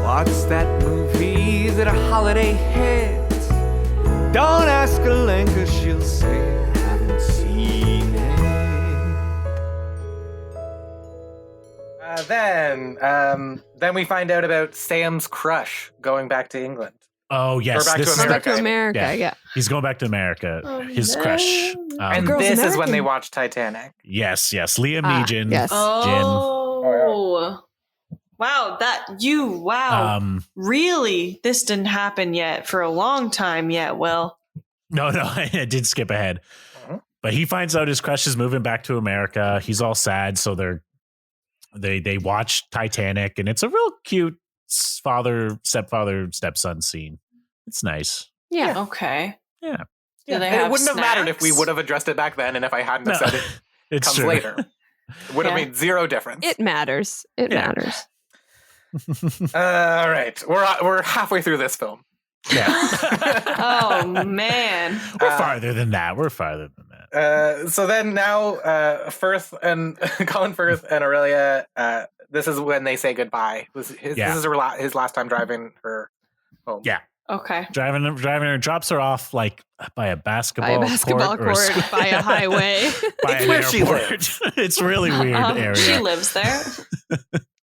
What's that movie that a holiday hit? Don't ask Elaine, 'cause she'll say I haven't seen it. Then we find out about Sam's crush going back to England. Oh, yes. Or back to America, yeah. He's going back to America. His crush. And girl's this is American. when they watch Titanic. Yes. Liam Neegin. Yes. Oh. Wow, really? This didn't happen yet for a long time yet, Will. No, I did skip ahead. But he finds out his crush is moving back to America. He's all sad, so they watch Titanic, and it's a real cute stepfather, stepson scene. It's nice. Yeah. Okay. Yeah. Do they And have it wouldn't have mattered if we snacks? would have addressed it back then, and if I hadn't have said it It's comes true. later. It would have made zero difference. It matters. It matters. All right. We're halfway through this film. Yeah. Oh, man. We're farther than that. So then now Firth and Colin Firth and Aurelia, this is when they say goodbye. This is his last time driving her home. Yeah. Okay. Driving her, drops her off like by a basketball court, by a highway. by It's where she lives. It's really weird area. She lives there.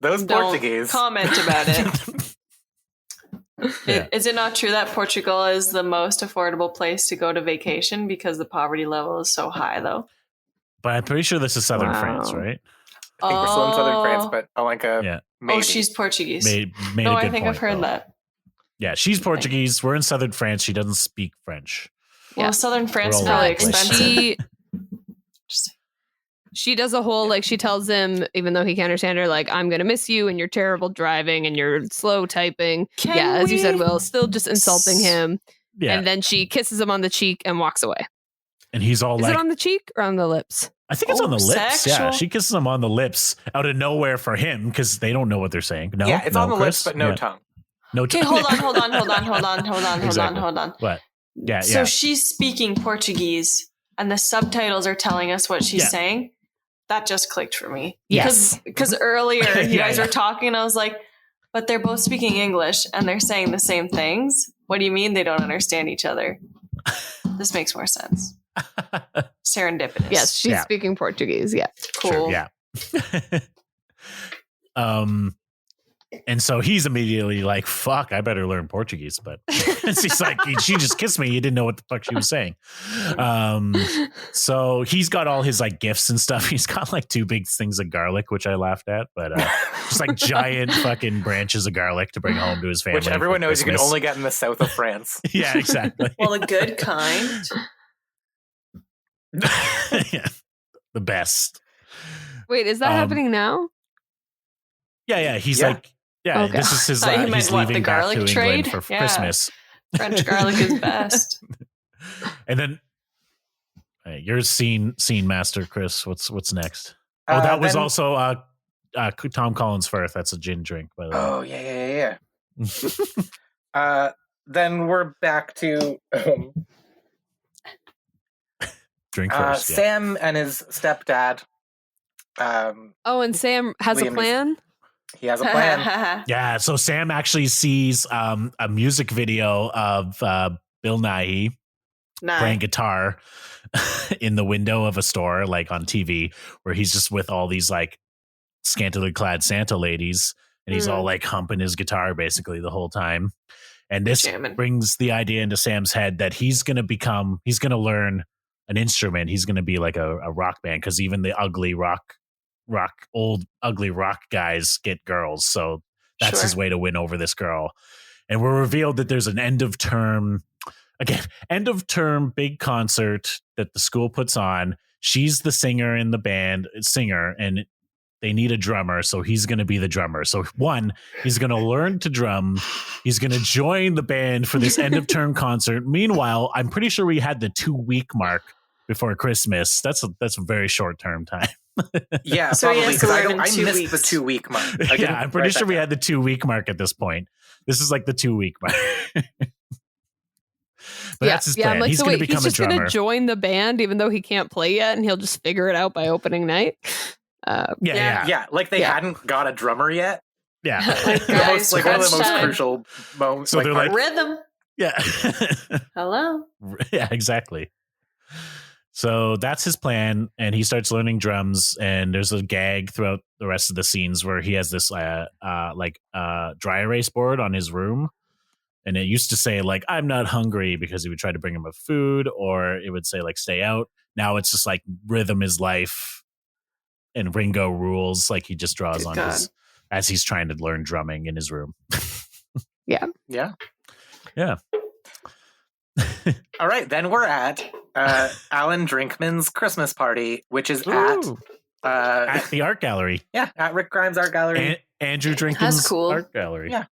Those Don't Portuguese. comment about it. Yeah. Is it not true that Portugal is the most affordable place to go to vacation because the poverty level is so high, though? But I'm pretty sure this is southern France, right? I think we're still in southern France, but Alenka, maybe. Oh, she's Portuguese. Made no, a good I think point, I've heard though. that. Yeah, she's Portuguese. We're in southern France. She doesn't speak French. Well, southern France is We're all really over the place. expensive. She does a whole, like, she tells him, even though he can't understand her, like, I'm going to miss you and you're terrible driving and you're slow typing. As you said, Will, still just insulting him. Yeah. And then she kisses him on the cheek and walks away. And he's all Is like, it on the cheek or on the lips? I think it's on the lips. sexual. Yeah, she kisses him on the lips out of nowhere for him because they don't know what they're saying. No, Yeah, it's on the Chris? lips, but no tongue. No Okay, tongue. hold on. Exactly. What? Yeah, So she's speaking Portuguese and the subtitles are telling us what she's saying. That just clicked for me. Yes. Because earlier you guys Yeah. were talking and I was like, but they're both speaking English and they're saying the same things. What do you mean they don't understand each other? This makes more sense. Serendipitous. Yes, she's speaking Portuguese. Yeah. Cool. Sure, yeah. And so he's immediately like, fuck, I better learn Portuguese. But she's like, she just kissed me. You didn't know what the fuck she was saying. So he's got all his like gifts and stuff. He's got like 2 big things of garlic, which I laughed at, but just like giant fucking branches of garlic to bring home to his family. Which everyone for knows you can Christmas. only get in the south of France. Yeah, exactly. Well, the good kind. Yeah, the best. Wait, is that happening now? Yeah. He's like, Okay. this is his. Thought you meant he's what, the leaving back to garlic England trade? for Yeah. Christmas. French garlic is best. And then you're scene master, Chris. What's next? Oh, that was also Tom Collins Firth. That's a gin drink, by the way. Oh, yeah. Then we're back to Drink first. Yeah. Sam and his stepdad. And Sam has Liam a plan? He has a plan. Yeah, so Sam actually sees a music video of Bill Nighy playing guitar in the window of a store, like on TV, where he's just with all these like scantily clad Santa ladies, and he's all like humping his guitar basically the whole time. And this brings the idea into Sam's head that he's going to learn an instrument. He's going to be like a rock band, because even the ugly old ugly rock guys get girls. So that's his way to win over this girl. And we're revealed that there's an end of term big concert that the school puts on. She's the singer in the band, and they need a drummer, so he's going to be the drummer. So he's going to learn to drum. He's going to join the band for this end of term concert. Meanwhile, I'm pretty sure we had the 2-week mark before Christmas. That's a very short term time. Yeah, So probably, because I in 2 missed weeks. the 2-week mark. Yeah, I'm pretty sure we had the 2-week mark at this point. This is like the 2-week mark. But that's his plan. I'm like, He's so going to wait, become he's a just going drummer. to join the band even though he can't play yet, and he'll just figure it out by opening night. Yeah, like they hadn't got a drummer yet. Yeah. Like, guys, one of the most time. crucial moments. So they're like, Rhythm. yeah. Hello. Yeah, exactly. So that's his plan, and he starts learning drums. And there's a gag throughout the rest of the scenes where he has this dry erase board on his room, and it used to say like "I'm not hungry" because he would try to bring him a food, or it would say like "Stay out." Now it's just like "Rhythm is life" and "Ringo rules." Like he just draws on his as he's trying to learn drumming in his room. Yeah. All right, then we're at Alan Drinkman's Christmas party, which is at the art gallery. Yeah, at Rick Grimes Art Gallery. Andrew Drinkman's art gallery. Yeah.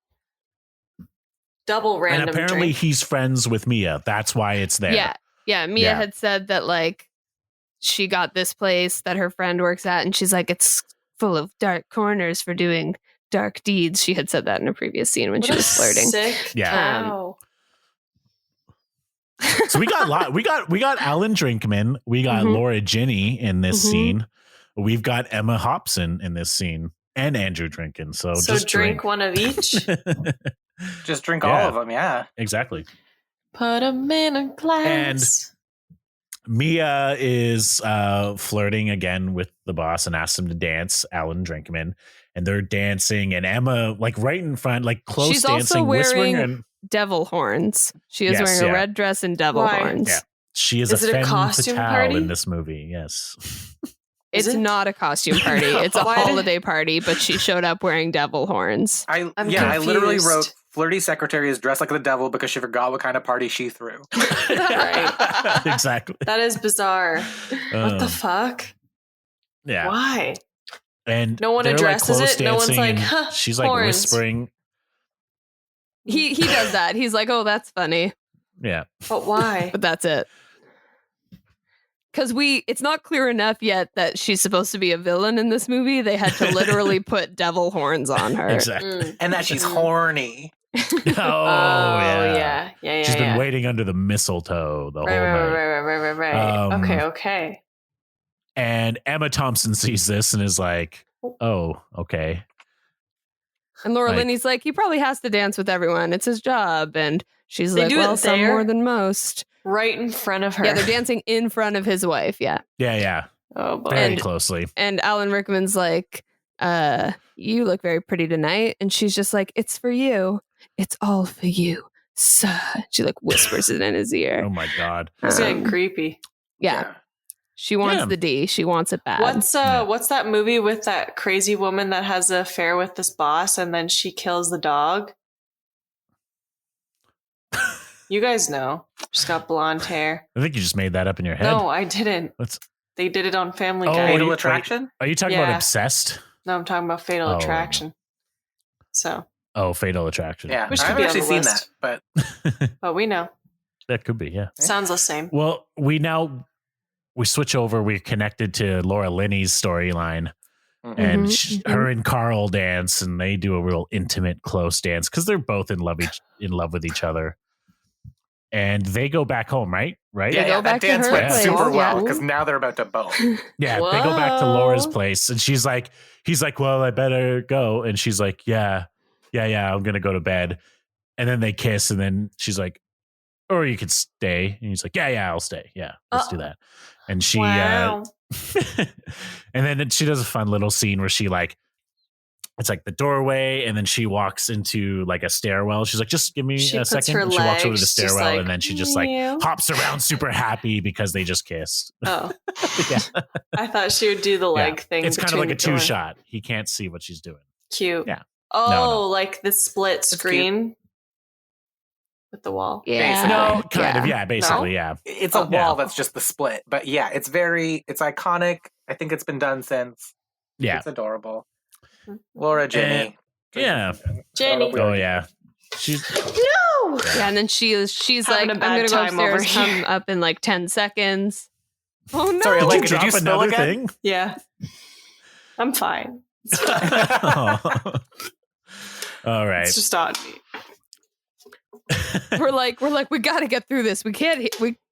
Double random. And apparently drink. he's friends with Mia. That's why it's there. Yeah. Mia had said that like she got this place that her friend works at, and she's like, it's full of dark corners for doing dark deeds. She had said that in a previous scene when she was flirting. Sick. Yeah. So we got Alan Drinkman, we got Laura Ginny in this scene, we've got Emma Hopson in this scene, and Andrew Drinkin. So just drink one of each. Just drink all of them. Yeah, exactly. Put them in a glass. And Mia is flirting again with the boss and asks him to dance, Alan Drinkman, and they're dancing, and Emma like right in front, like close She's dancing, also whispering wearing and devil horns. She is wearing a red dress and devil horns. Yeah. She is it a a femme costume fatale party in this movie. Yes. It's not a costume party. It's a holiday party, but she showed up wearing devil horns. I literally wrote flirty secretary is dressed like the devil because she forgot what kind of party she threw. Right. Exactly. That is bizarre. What the fuck? Yeah. Why? And no one addresses it. No one's like, huh, she's like horns. whispering. He does that. He's like, oh, that's funny. Yeah. But why? But that's it. Because it's not clear enough yet that she's supposed to be a villain in this movie. They had to literally put devil horns on her. Exactly. And that she's horny. Yeah. She's been waiting under the mistletoe the whole night. Right. Okay. And Emma Thompson sees this and is like, oh, okay. And Laura Linney's like, he probably has to dance with everyone. It's his job. And she's like, well, some more than most. Right in front of her. Yeah, they're dancing in front of his wife. Yeah. Yeah. Oh, boy. Very closely. And Alan Rickman's like, you look very pretty tonight. And she's just like, it's for you. It's all for you, sir. She like whispers it in his ear. Oh my God. It's getting creepy. Yeah. She wants the D. She wants it bad. What's that movie with that crazy woman that has an affair with this boss and then she kills the dog? You guys know. She's got blonde hair. I think you just made that up in your head. No, I didn't. They did it on Family Guy. Fatal Attraction? Are you talking about Obsessed? No, I'm talking about Fatal Attraction. So. Oh, Fatal Attraction. Yeah, I haven't actually seen that, but but we know. That could be, yeah. Sounds the same. Well, we switch over. We're connected to Laura Linney's storyline, and her and Carl dance, and they do a real intimate, close dance because they're both in love with each other. And they go back home, right? Yeah, that dance went super well because now they're about to bone. Yeah, they go back to Laura's place, and he's like, well, I better go, and she's like, yeah, I'm gonna go to bed, and then they kiss, and then she's like, or you could stay, and he's like, yeah, I'll stay, yeah, let's do that, and she, and then she does a fun little scene where she like. It's like the doorway, and then she walks into like a stairwell. She's like, just give me a second. And she walks over to the stairwell, and then she just like hops around super happy because they just kissed. Oh. Yeah. I thought she would do the leg thing. It's kind of like a two shot. He can't see what she's doing. Cute. Yeah. Oh, no. Like the split screen with the wall. Yeah. No, kind of. Yeah, basically. No? Yeah. It's a wall that's just the split. But yeah, it's iconic. I think it's been done since. Yeah. It's adorable. Laura Ginny. Ginny. Oh yeah. She's no. Yeah, and then she's like, I'm gonna go upstairs, come up in like 10 seconds. Oh no. Sorry, like, did you spill another thing? Yeah. I'm fine. All right. It's just on me. We're like, we gotta get through this. We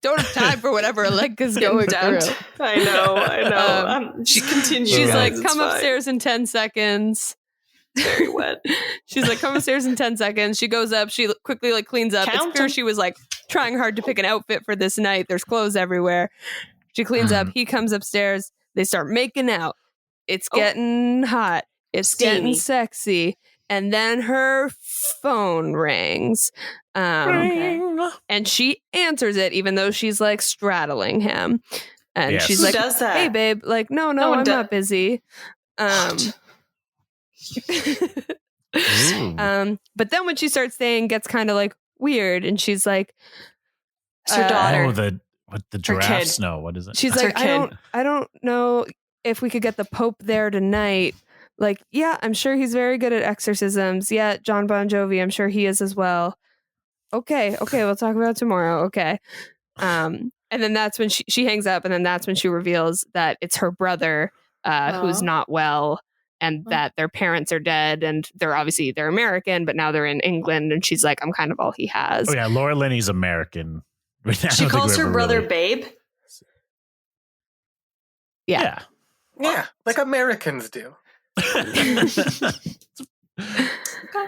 don't have time for whatever Alec is going through. I know. She continues. She's like, come upstairs in 10 seconds. Very wet. She's like, come upstairs in 10 seconds. She goes up. She quickly like cleans up. Count It's clear 'em. she was like trying hard to pick an outfit for this night. There's clothes everywhere. She cleans up. He comes upstairs. They start making out. It's getting hot. It's getting Steamy. sexy. And then her phone rings. And she answers it, even though she's like straddling him. And she's Who like, does that? hey, babe. Like, no, No one I'm does- not busy. But then when she starts saying gets kind of like weird, and she's like, It's her daughter. Oh, the giraffes? kid. No, what is it? she's It's her like, kid. I don't know if we could get the Pope there tonight. Like, yeah, I'm sure he's very good at exorcisms. Yeah, John Bon Jovi, I'm sure he is as well. Okay, we'll talk about it tomorrow. Okay. And then that's when she hangs up, and then that's when she reveals that it's her brother who's not well, and that their parents are dead, and they're American, but now they're in England, and she's like, I'm kind of all he has. Oh yeah, Laura Linney's American. I don't She think calls we her ever brother really- babe. Yeah. Yeah, like Americans do.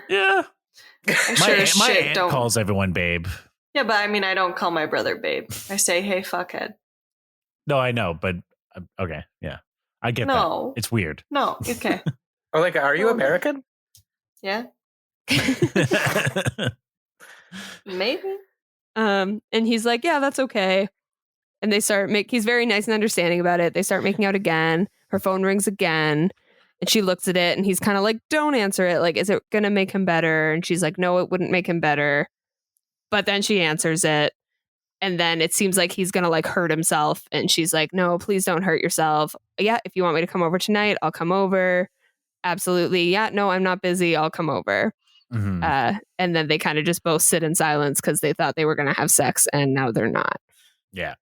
Yeah. I'm My, sure my as shit aunt don't. calls everyone babe. Yeah, but I mean, I don't call my brother babe. I say, hey, fuckhead. No, I know, but okay, yeah, I get No. that. It's weird. No, okay. Or like, are you American? Yeah, maybe. And he's like, yeah, that's okay. And they start he's very nice and understanding about it. They start making out again. Her phone rings again. And she looks at it, and he's kind of like, don't answer it. Like, is it going to make him better? And she's like, no, it wouldn't make him better. But then she answers it. And then it seems like he's going to like hurt himself. And she's like, no, please don't hurt yourself. Yeah, if you want me to come over tonight, I'll come over. Absolutely. Yeah, no, I'm not busy. I'll come over. Mhm. And then they kind of just both sit in silence because they thought they were going to have sex, and now they're not. Yeah,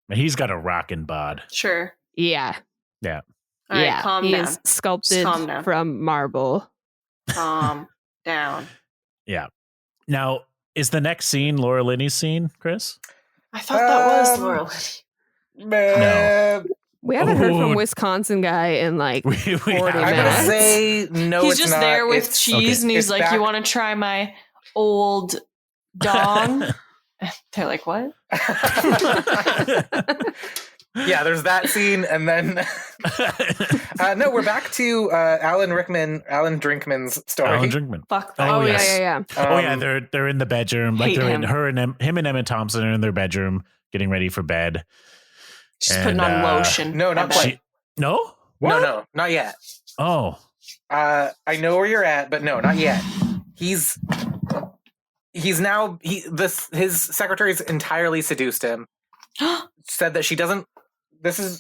but he's got a rockin' bod. Sure. Yeah. All right, yeah. calm he down. is sculpted Calm down. from marble. Calm down. Yeah. Now, is the next scene Laura Linney's scene, Chris? I thought that was Laurel. Man, We haven't heard from Oh. Wisconsin guy in like We 40 haven't. I'm gonna minutes. say no. He's it's just not. there with It's- cheese, okay. and he's It's like, back- "You want to try my old dong?" They're like, "What?" Yeah, there's that scene, and then no, we're back to Alan Drinkman's story. Alan Drinkman. Fuck that. Oh, Oh, yes. yeah. Oh yeah, they're in the bedroom. Like hate they're him. him and Emma Thompson are in their bedroom getting ready for bed. She's And, putting on lotion. no, I not bet. quite. No? No, not yet. Oh. I know where you're at, but no, not yet. He's now his secretary's entirely seduced him. Said that she doesn't.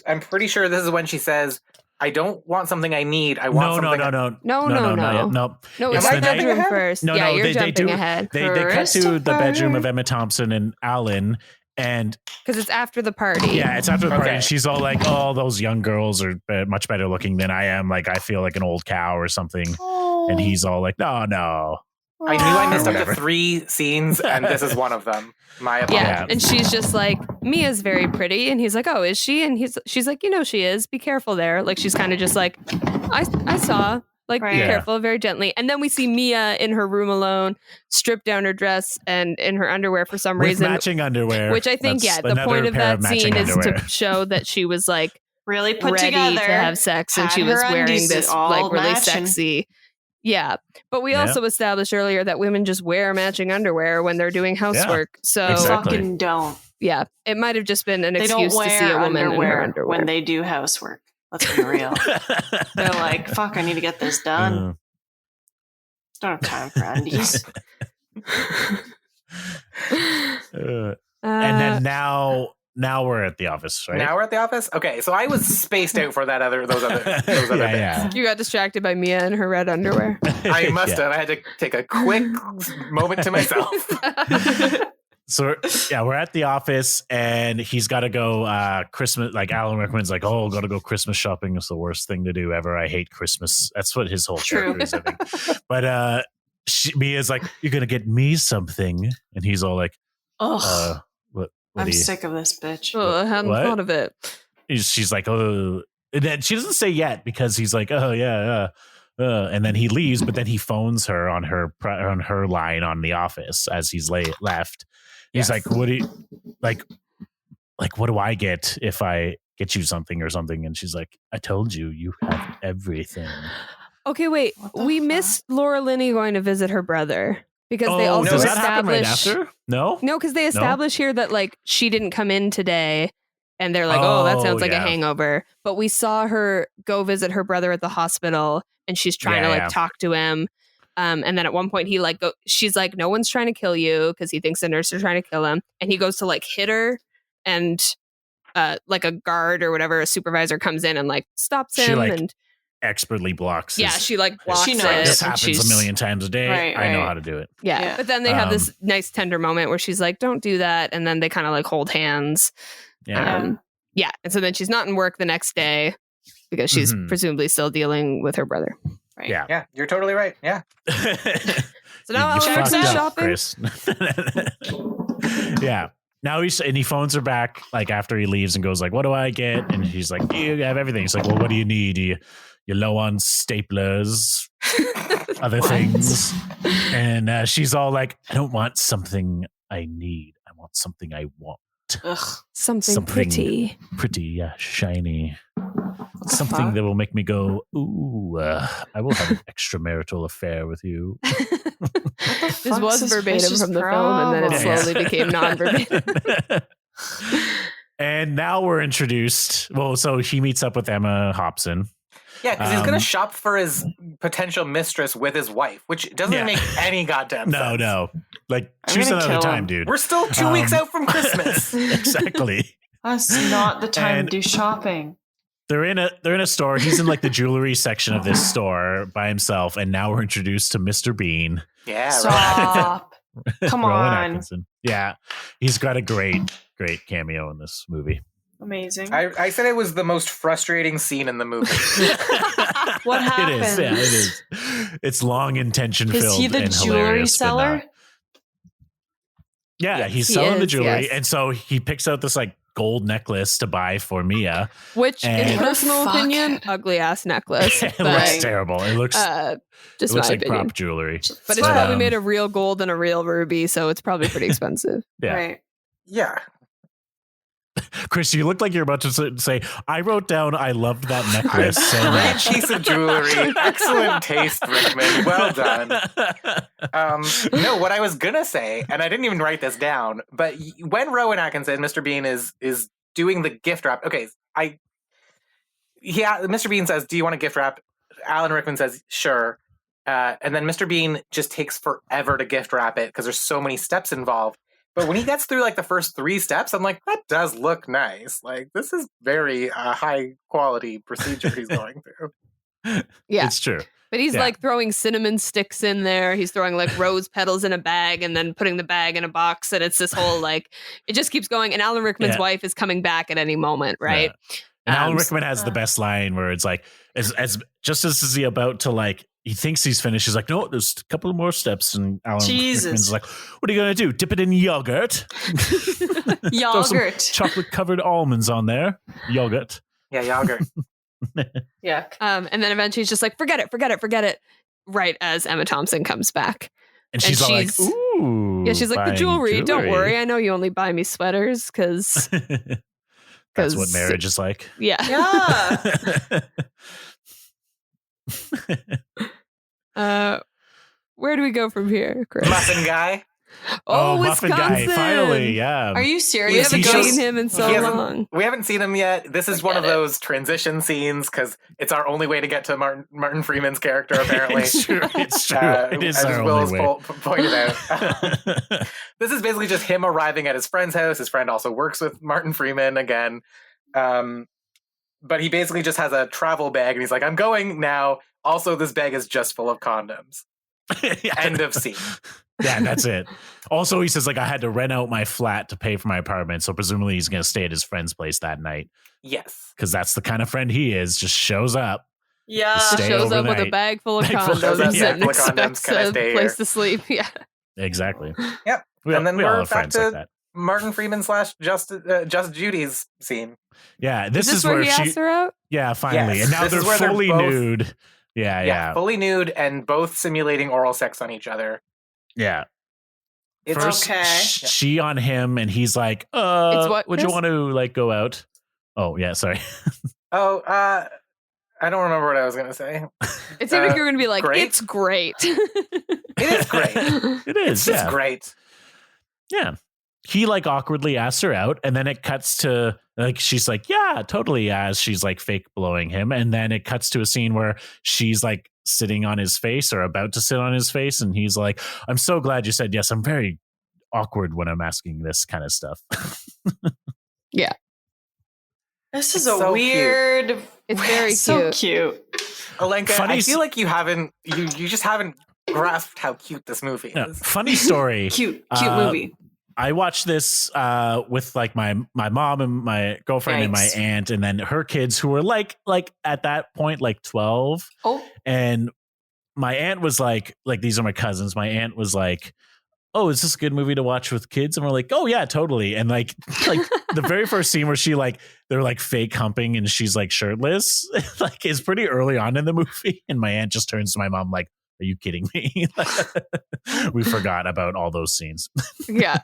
I'm pretty sure this is when she says, "I don't want something I need. I want No, something." No. not yet. No. No, It's it's the the night- bedroom first. No, yeah, no, you're they jumping do- ahead They cut to the bedroom of Christopher. Emma Thompson and Alan, and because it's after the party. yeah, it's after the party. Okay. And she's all like, "Oh, those young girls are much better looking than I am. Like, I feel like an old cow or something." And he's all like, "No." I knew I missed up Whatever. to 3 scenes, and this is one of them. My Yeah, apologies. and she's just like, Mia's very pretty, and he's like, oh, is she? And she's like, she is. Be careful there. Like she's kind of just like, I saw. Like, be Right. Yeah. careful, very gently. And then we see Mia in her room alone, stripped down her dress and in her underwear for some With reason. matching underwear. Which I think, That's the another point of pair that matching scene is underwear. to show that she was like Really put ready together. to have sex, and Had she was her wearing undies this all like really matching. sexy. Yeah, but we Yeah. also established earlier that women just wear matching underwear when they're doing housework. So Exactly. Fucking don't. yeah, it might have just been an They don't excuse to see wear a woman in her underwear underwear. when they do housework. Let's be real. They're like, "Fuck, I need to get this done. Don't have time for undies." And then now we're at the office, right? Now we're at the office. Okay, so I was spaced out for those other Yeah, bits. yeah. You got distracted by Mia and her red underwear. I must Yeah. have. I had to take a quick moment to myself. So yeah, we're at the office, and he's got to go Christmas. Like Alan Rickman's like, "Oh, got to go Christmas shopping. It's the worst thing to do ever. I hate Christmas." That's what his whole True. character is, I think. But Mia's like, "You're gonna get me something," and he's all like, Ugh, "What? I'm do you?" sick of this bitch. Oh, I hadn't What? thought of it. She's like, "Oh," and then she doesn't say yet because he's like, "Oh yeah, And then he leaves, but then he phones her on her line on the office as he's left. He's like, "What do you like? What do I get if I get you something or something?" And she's like, "I told you, you have everything." Okay, wait. We missed Laura Linney going to visit her brother because they also does that happen right after? No, because they establish here that like she didn't come in today, and they're like, "Oh, that sounds like a hangover." But we saw her go visit her brother at the hospital, and she's trying to talk to him. And then at one point he she's like, "No one's trying to kill you," because he thinks the nurse are trying to kill him, and he goes to like hit her, and like a guard or whatever, a supervisor comes in and like stops him and expertly blocks. She like blocks it. This happens a million times a day. Right. I know how to do it. Yeah. But then they have this nice tender moment where she's like, "Don't do that," and then they kind of like hold hands. And so then she's not in work the next day because she's presumably still dealing with her brother. Right. Yeah, you're totally right. Yeah. So now Alex is shopping. Chris. Yeah. Now he phones her back like after he leaves and goes like, "What do I get?" And she's like, "You have everything." He's like, "Well, what do you need? You're low on staplers, other things." And she's all like, "I don't want something I need. I want something I want." Ugh. Something pretty, yeah, shiny. Something that will make me go, "Ooh, I will have an extramarital affair with you." This was verbatim from the film, and then it slowly became non-verbatim. And now we're introduced. Well, so he meets up with Emma Hopson. Yeah, because he's going to shop for his potential mistress with his wife, which doesn't make any goddamn sense. No. Like, choose another time, dude. We're still 2 weeks out from Christmas. Exactly. That's not the time to do shopping. They're in a store. He's in like the jewelry section of this store by himself, and now we're introduced to Mr. Bean. Yeah, Stop. Come Rowan on. Atkinson. Yeah, he's got a great cameo in this movie. Amazing. I said it was the most frustrating scene in the movie. What happens? It is. It's long and tension filled. Is he the and jewelry seller? Yeah, Yes, he's he selling the is, jewelry, yes. and so he picks out this like gold necklace to buy for Mia. Which, in And- personal Fuck. opinion, ugly ass necklace. It but, looks terrible. It looks just like my opinion. prop jewelry. But it's probably made of real gold and a real ruby, so it's probably pretty expensive. Yeah. Right. Yeah. Chris, you look like you're about to say, "I wrote down I loved that necklace so Great much." piece of jewelry. Excellent taste, Drinkman. Well done. No, what I was gonna say, and I didn't even write this down, but when Rowan Atkinson, Mr. Bean, is doing the gift wrap. Okay, Mr. Bean says, "Do you want a gift wrap?" Alan Rickman says, "Sure." And then Mr. Bean just takes forever to gift wrap it because there's so many steps involved. But when he gets through like the first 3 steps, I'm like, that does look nice. Like, this is very high quality procedure he's going through. Yeah. It's true. But he's like throwing cinnamon sticks in there. He's throwing like rose petals in a bag and then putting the bag in a box. And it's this whole like, it just keeps going. And Alan Rickman's wife is coming back at any moment, right? Yeah. And Alan Rickman has the best line where it's like, as just as is he about to like, he thinks he's finished. He's like, "No, there's a couple more steps." And Alan Rickman's like, "What are you going to do? Dip it in yogurt? Yogurt. Chocolate covered almonds on there. Yogurt." Yeah, yogurt. Yuck. And then eventually he's just like, forget it. Right as Emma Thompson comes back. And she's all like, "Ooh." Yeah, she's like, "The buying jewelry, don't worry. I know you only buy me sweaters because That's what marriage is like. Yeah. Where do we go from here, Chris? Muffin guy. Oh, Muffin Wisconsin. Guy, finally, yeah. Are you We serious? haven't He seen him in so long. We haven't seen him yet. This is one of those transition sines because it's our only way to get to Martin Freeman's character, apparently. It's true. It is as our Will only way. pointed out. This is basically just him arriving at his friend's house. His friend also works with Martin Freeman again. But he basically just has a travel bag and he's like, "I'm going now. Also, this bag is just full of condoms." End of scene. Yeah, that's it. Also, he says, like, I had to rent out my flat to pay for my apartment. So presumably he's going to stay at his friend's place that night. Yes. Because that's the kind of friend he is. Just shows up. Yeah. Just stay Shows up with a overnight. bag full of Bag full of condoms condoms. and Full of condoms. expects Can I a stay place here? to sleep. Yeah. Exactly. Yep. We And then all we're have back friends like to that. Martin Freeman / Just Judy's scene. Yeah, Is this where he asked her out? Yeah, finally. Yes. And now This they're is where they're fully both- nude. Yeah. Fully nude and both simulating oral sex on each other. Yeah. It's First, okay. she on him, and he's like, It's what, would you Chris? want to like go out? Oh, yeah, sorry. I don't remember what I was going to say. It seemed like you were going to be like, great? it's great. It is great. It is. It's just great. Yeah. He like awkwardly asks her out, and then it cuts to like she's like, yeah, totally, as she's like fake blowing him, and then it cuts to a scene where she's like sitting on his face or about to sit on his face, and he's like, I'm so glad you said yes. I'm very awkward when I'm asking this kind of stuff. Yeah. This is It's a so weird. It's very so cute. cute. Alenka, Funny I feel like you just haven't grasped how cute this movie No, is. funny story. Cute movie. I watched this with like my mom and my girlfriend and my Yikes. aunt, and then her kids who were like at that point like 12. Oh, And my aunt was like these are my cousins. My aunt was like, oh, is this a good movie to watch with kids? And we're like, oh yeah, totally. And like the very first scene where they're like fake humping and she's like shirtless, like is pretty early on in the movie. And my aunt just turns to my mom like, are you kidding me? We forgot about all those scenes. Yeah.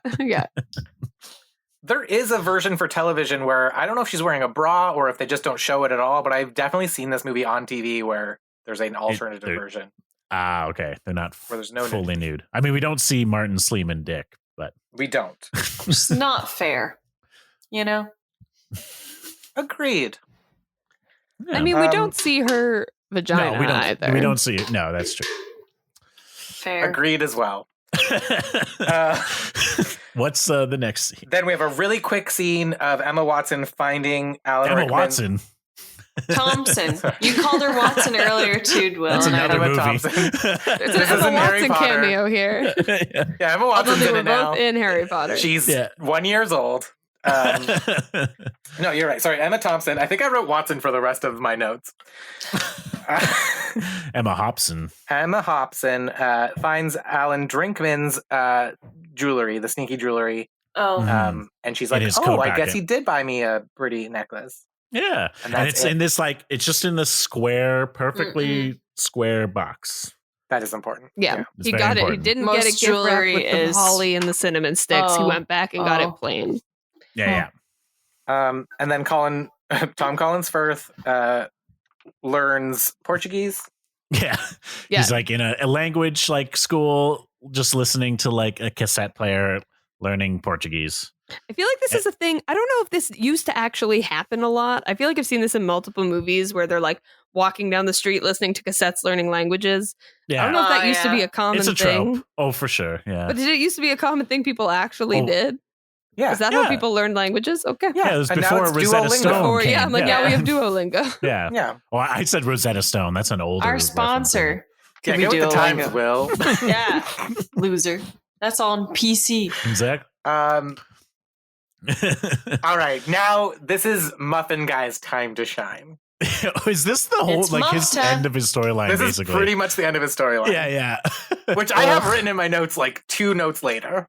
There is a version for television where I don't know if she's wearing a bra or if they just don't show it at all, but I've definitely seen this movie on TV where there's an alternative version. Ah, okay. They're not Where there's no fully nude. I mean, we don't see Martin Sleeman dick, but We don't. it's not fair. You know? Agreed. yeah. I mean, we don't see her vagina no, we don't. either. We don't see it. No, that's true. Fair. Agreed as well. What's the next scene? Then we have a really quick scene of Emma Watson finding Alan Emma Rickman. Watson. Thompson. You called her Watson earlier too, Will. That's and I another Emma movie. Thompson. There's This an is Emma in Harry Watson Potter. cameo here. Yeah, Emma Although Watson's they in were it now. both in Harry Potter. She's Yeah. 1 year old. No, you're right. Sorry, Emma Thompson. I think I wrote Watson for the rest of my notes. Emma Hopson. Emma Hopson finds Alan Drinkman's jewelry, the sneaky jewelry. Oh. And she's In like, his oh, coat I guess pocket. he did buy me a pretty necklace. Yeah. And And that's it's it. in this like it's just in the square, perfectly square box. That is important. Yeah, It's he very got important. it. He didn't Most get a gift wrap jewelry with the is- holly and the cinnamon sticks. He Oh, went back and got oh. it plain. Yeah. And then Tom Collins Firth learns Portuguese. Yeah. Yeah. He's like in a language like school, just listening to like a cassette player, learning Portuguese. I feel like this is a thing. I don't know if this used to actually happen a lot. I feel like I've seen this in multiple movies where they're like walking down the street listening to cassettes, learning languages. Yeah. I don't know if that Oh, used to be yeah. a common It's a thing. trope. Oh, for sure. Yeah. But did it used to be a common thing people actually Oh, did? Yeah. Is that Yeah. how people learned languages? Okay. Yeah, it was and now before it's Rosetta Duolingo. Stone. Or, yeah, came. I'm like, yeah, we have Duolingo. Yeah. Yeah. Well, I said Rosetta Stone. That's an older Our reference. sponsor. Yeah, We get with the do times, Duolingo. Will. Yeah. Loser. That's on PC. Exactly. All right. Now, this is Muffin Guy's time to shine. Is this the whole It's like his Mufta. end of his storyline? This Basically, is pretty much the end of his storyline. yeah. Which I have written in my notes like 2 notes later.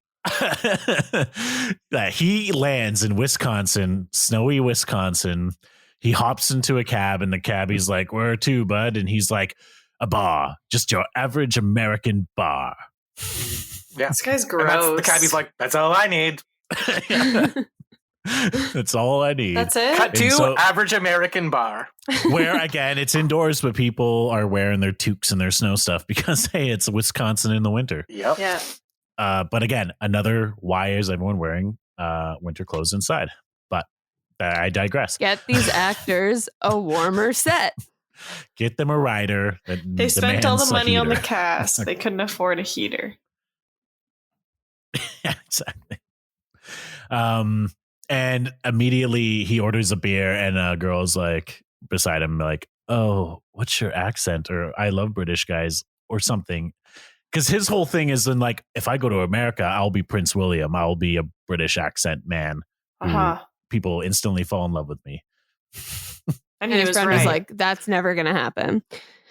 He lands in Wisconsin, snowy Wisconsin. He hops into a cab, and the cabbie's like, "Where to, bud?" And he's like, "A bar, just your average American bar." Yeah. This guy's And gross. the cabbie's like, that's all I need. That's all I need. That's it? Cut to And so- average American bar. Where again, it's indoors, but people are wearing their toques and their snow stuff because hey, it's Wisconsin in the winter. Yep. Yeah. But again, another why is everyone wearing winter clothes inside? But I digress. Get these actors a warmer set. Get them a rider. That They spent all the demands a money on the heater. cast. They couldn't afford a heater. Yeah, exactly. And immediately he orders a beer, and a girl's like beside him, like, "Oh, what's your accent?" Or "I love British guys," or something. Because his whole thing is then like, if I go to America, I'll be Prince William. I'll be a British accent man. Uh-huh. People instantly fall in love with me. And And he his was friend right. was like, that's never going to happen.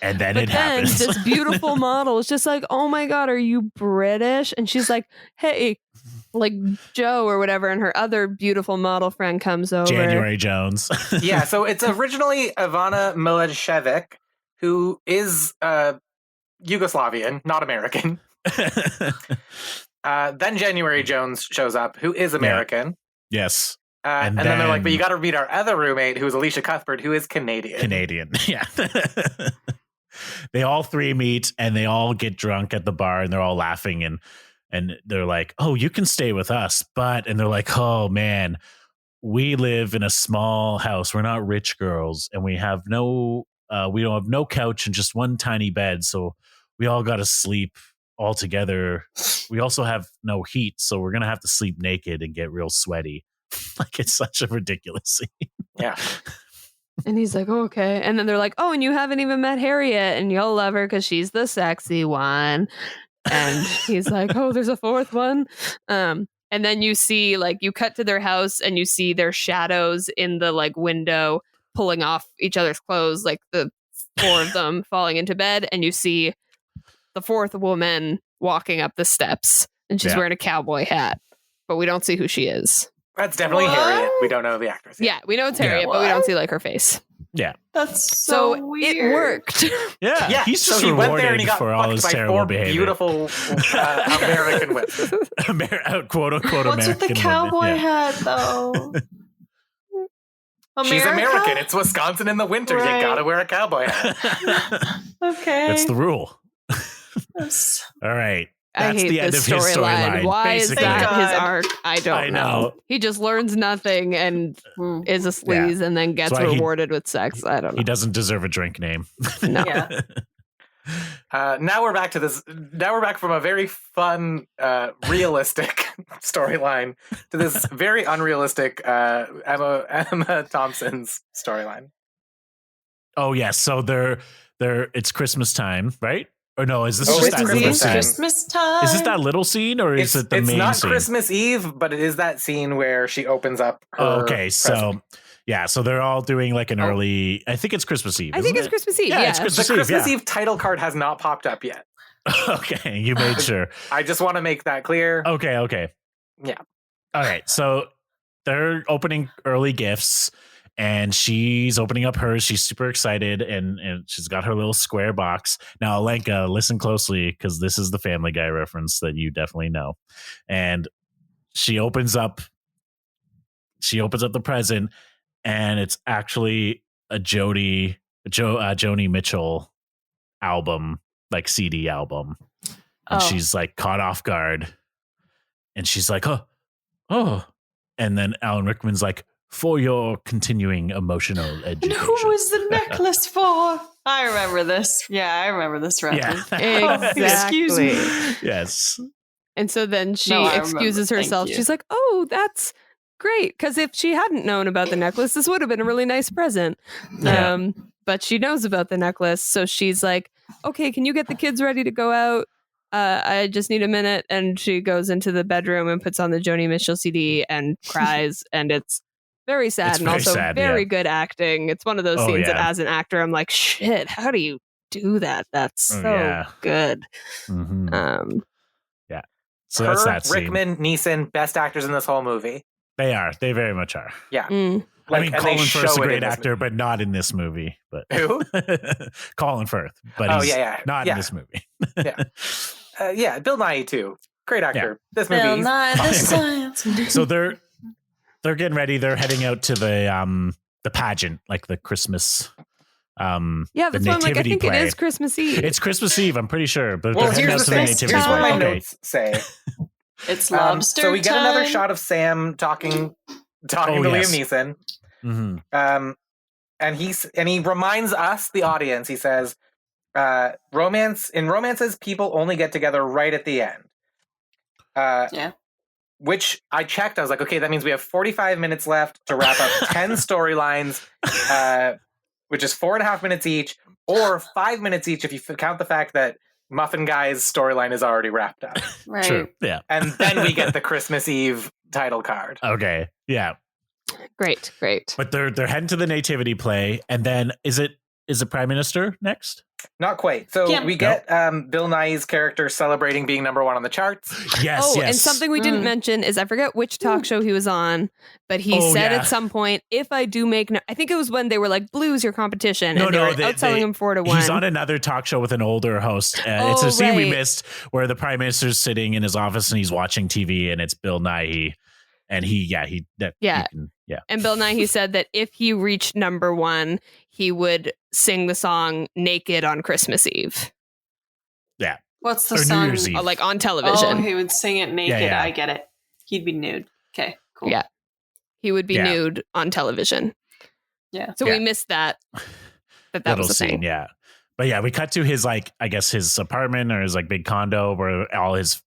And then But it then happens. this beautiful model is just like, oh my God, are you British? And she's like, hey, like Joe or whatever. And her other beautiful model friend comes over. January Jones. Yeah, so it's originally Ivana Milashevich, who is Yugoslavian, not American. Then January Jones shows up, who is American. Yes. And then they're like, but you got to meet our other roommate, who is Alicia Cuthbert, who is Canadian. Yeah. They all three meet and they all get drunk at the bar and they're all laughing and they're like, oh, you can stay with us. And they're like, oh, man, we live in a small house. We're not rich girls and we don't have no couch and just one tiny bed. So we all got to sleep all together. We also have no heat. So we're going to have to sleep naked and get real sweaty. Like, it's such a ridiculous scene. Yeah. And he's like, oh, okay. And then they're like, oh, and you haven't even met Harriet, and you'll love her because she's the sexy one. And he's like, oh, there's a fourth one. And then you see, like, you cut to their house and you see their shadows in the, like, window pulling off each other's clothes, like the four of them falling into bed. And you see the fourth woman walking up the steps, and she's wearing a cowboy hat, but we don't see who she is. That's definitely Harriet. We don't know the actress yet. Yeah, we know it's Harriet, but we don't see, like, her face. Yeah. That's so weird. It worked. Yeah. He's just he went there and he got for all his by terrible four behavior. Beautiful American women. Quote unquote What's American. with the cowboy women? hat, though? She's American. It's Wisconsin in the winter. Right. You gotta wear a cowboy hat. Okay. That's the rule. Yes. All right. I That's hate the end this of his storyline. storyline. Why basically. is that Thank his God. arc? I don't know. He just learns nothing and is a sleaze and then gets That's why rewarded with sex. I don't know. He doesn't deserve a drink name. No. Yeah. Now we're back to this. Now we're back from a very fun, realistic storyline to this very unrealistic Emma Thompson's storyline. Oh yes, so they're it's Christmas time, right? Or no, is this Oh, just it's that little Christmas scene? time. Christmas time. Is this that little scene or is it the main not scene? Christmas Eve, but it is that scene where she opens up her Okay, so yeah, so they're all doing like an early. I think it's Christmas Eve. I think isn't it's it? Christmas Eve. Yeah, it's the Christmas Christmas Eve. Eve title card has not popped up yet. Okay, you made sure. I just want to make that clear. Okay. Yeah. All right, so they're opening early gifts. And she's opening up hers. She's super excited, and she's got her little square box. Now, Alenka, listen closely, because this is the Family Guy reference that you definitely know. And she opens up the present, and it's actually a Joni Mitchell album, like CD album. And she's like caught off guard, and she's like, oh. And then Alan Rickman's like, for your continuing emotional education. And who was the necklace for? I remember this. Yeah, I remember this reference. Yeah. Excuse me. Yes. And so then she No, I excuses remember. herself. Thank you. She's like, oh, that's great. Because if she hadn't known about the necklace, this would have been a really nice present. Yeah. But she knows about the necklace. So she's like, okay, can you get the kids ready to go out? I just need a minute. And she goes into the bedroom and puts on the Joni Mitchell CD and cries. And it's very sad, It's and very also sad, very yeah. good acting. It's one of those scenes that as an actor, I'm like, shit, how do you do that? That's so good. Mm-hmm. Yeah. So that's that scene. Rickman, Neeson, best actors in this whole movie. They are. They very much are. Yeah. I mean, and they Colin show Firth's a it great in this actor, movie. but not in this movie. But Who? Colin Firth. But Oh, he's yeah. not in this movie. Yeah, Bill Nighy too. Great actor. This movie. Bill he's Nye the fine. Science. So they're getting ready. They're heading out to the pageant, like the Christmas Yeah, the that's why I'm like, I nativity think play. it is Christmas Eve. It's Christmas Eve, I'm pretty sure. But Well, they're heading out here's to the the thing. nativity Here's what my play. notes say. It's lobster So we get time. another shot of Sam talking to yes. Liam Neeson. Mm-hmm. And he reminds us, the audience, he says, romances, people only get together right at the end. Yeah. Which I checked. I was like, okay, that means we have 45 minutes left to wrap up 10 storylines, which is 4.5 minutes each, or 5 minutes each if you count the fact that Muffin Guy's storyline is already wrapped up. Right. True. Yeah. And then we get the Christmas Eve title card. Okay. Yeah. Great. But they're heading to the nativity play, and then is it is the Prime Minister next? Not quite. So we get Bill Nighy's character celebrating being number 1 on the charts. Yes, and something we didn't mention is I forget which talk show he was on, but he said at some point, if I do make, I think it was when they were like, Blue's your competition, and they were outselling him 4-1. He's on another talk show with an older host. It's a scene we missed where the Prime Minister's sitting in his office and he's watching TV, and it's Bill Nighy. And And Bill Nighy said that if he reached number 1, he would sing the song "Naked" on Christmas Eve. Yeah. What's the or song? New Year's Eve. Like on television. Oh, he would sing it naked. Yeah. I get it. He'd be nude. Okay, cool. Yeah. He would be nude on television. Yeah. So we missed that was a thing. Yeah. But yeah, we cut to his, like, I guess his apartment or his like big condo where all his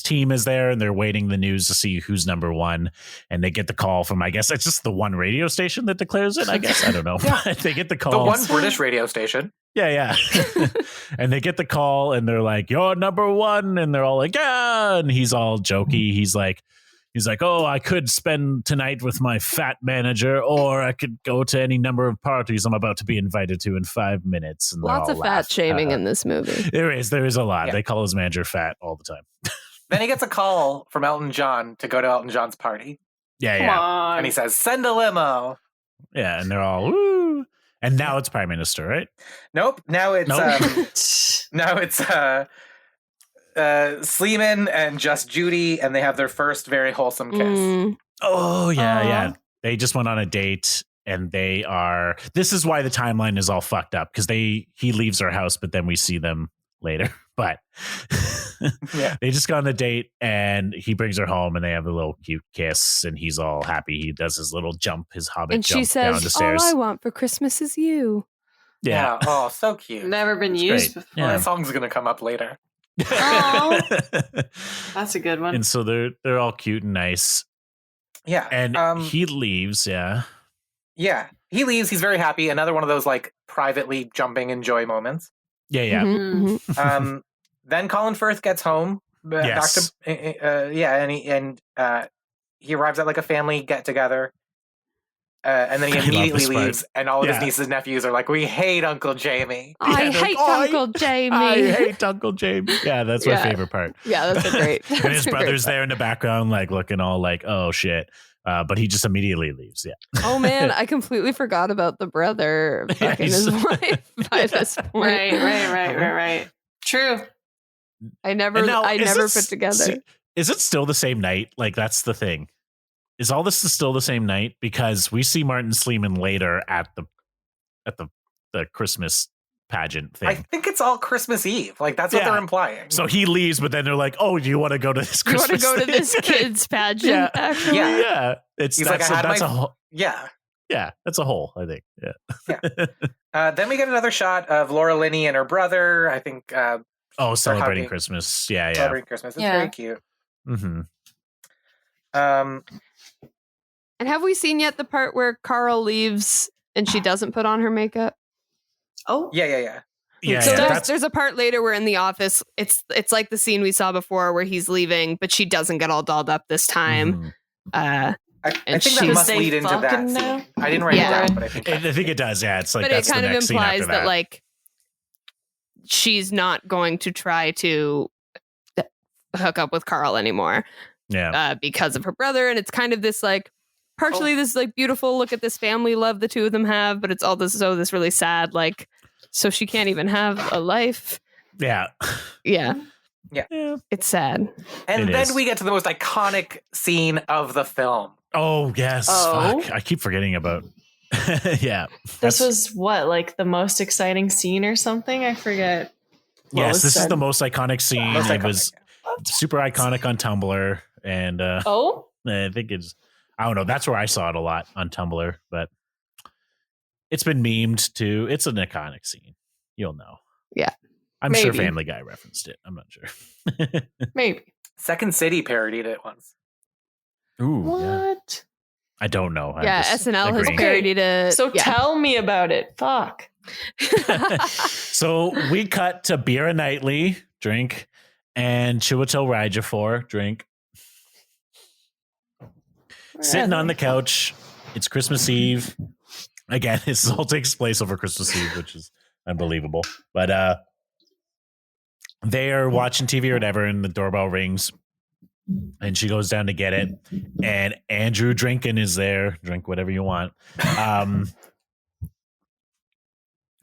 team is there, and they're waiting the news to see who's number 1. And they get the call from, I guess it's just the one radio station that declares it. I guess I don't know. They get the call. The one British radio station. Yeah. And they get the call, and they're like, "You're number 1," and they're all like, "Yeah." And he's all jokey. He's like, "Oh, I could spend tonight with my fat manager, or I could go to any number of parties I'm about to be invited to in 5 minutes." And lots of fat shaming in this movie. There is a lot. They call his manager fat all the time. Then he gets a call from Elton John to go to Elton John's party. Come on. And he says, "Send a limo." Yeah, and they're all, woo. And now it's Prime Minister, right? Nope. Now it's Sleeman and Just Judy, and they have their first very wholesome kiss. Oh, yeah. They just went on a date, and this is why the timeline is all fucked up, because he leaves our house, but then we see them later. But they just got on a date, and he brings her home, and they have a little cute kiss, and he's all happy. He does his little jump, his hobbit and jump she says, down the stairs. "All I want for Christmas is you." Yeah. Oh, so cute. Never been used before. Yeah. That song's going to come up later. That's a good one. And so they're all cute and nice. Yeah. And he leaves, Yeah, he leaves. He's very happy. Another one of those like privately jumping in joy moments. Yeah. Mm-hmm. Then Colin Firth gets home. Yes. And he arrives at like a family get together. And then he immediately leaves, and all of his nieces and nephews are like, "We hate Uncle Jamie." I hate Uncle Jamie. I hate Uncle Jamie. Yeah, that's my favorite part. Yeah, that's great. And his brother's there in the background, like looking all like, "Oh shit." But he just immediately leaves. Yeah. Oh man, I completely forgot about the brother fucking his wife by this point. Right. True. I never put together. Is it still the same night? Like, that's the thing. Is all this still the same night? Because we see Martin Sleeman later at the Christmas pageant thing. I think it's all Christmas Eve. Like, that's what they're implying. So he leaves, but then they're like, "Oh, do you want to go to this Christmas? You want to go to this kids pageant?" Actually, yeah. He's like, that's a whole. Yeah. Yeah, that's a whole, I think. Yeah. Then we get another shot of Laura Linney and her brother. I think. Celebrating Christmas. Yeah. Celebrating Christmas. It's very cute. Mm-hmm. And have we seen yet the part where Carl leaves and she doesn't put on her makeup? Oh, yeah. So there's a part later where in the office, it's like the scene we saw before where he's leaving, but she doesn't get all dolled up this time. I think that must lead into that scene. I didn't write it down, but I think it does. Yeah, it's like, but that's it kind the of next implies scene after that like she's not going to try to hook up with Carl anymore. Yeah, because of her brother, and it's kind of this like partially this like beautiful look at this family love the two of them have, but it's all this really sad like. So she can't even have a life. Yeah. It's sad. And then we get to the most iconic scene of the film. Oh, yes. Fuck. I keep forgetting about. Yeah. This was what, like the most exciting scene or something? I forget. Yes, this is the most iconic scene. It was super iconic on Tumblr. And I think I don't know. That's where I saw it a lot on Tumblr, but it's been memed too. It's an iconic scene. You'll know. Yeah. I'm sure Family Guy referenced it. I'm not sure. Maybe. Second City parodied it once. Ooh. What? Yeah. I don't know. Yeah, SNL has parodied it. So tell me about it. Fuck. So we cut to Bira Knightley, drink, and Chiwetel Rye-jofor, drink. Sitting on the couch. It's Christmas Eve. Again, this all takes place over Christmas Eve, which is unbelievable. But they are watching TV or whatever, and the doorbell rings, and she goes down to get it, and Andrew Drinkin is there. Drink whatever you want.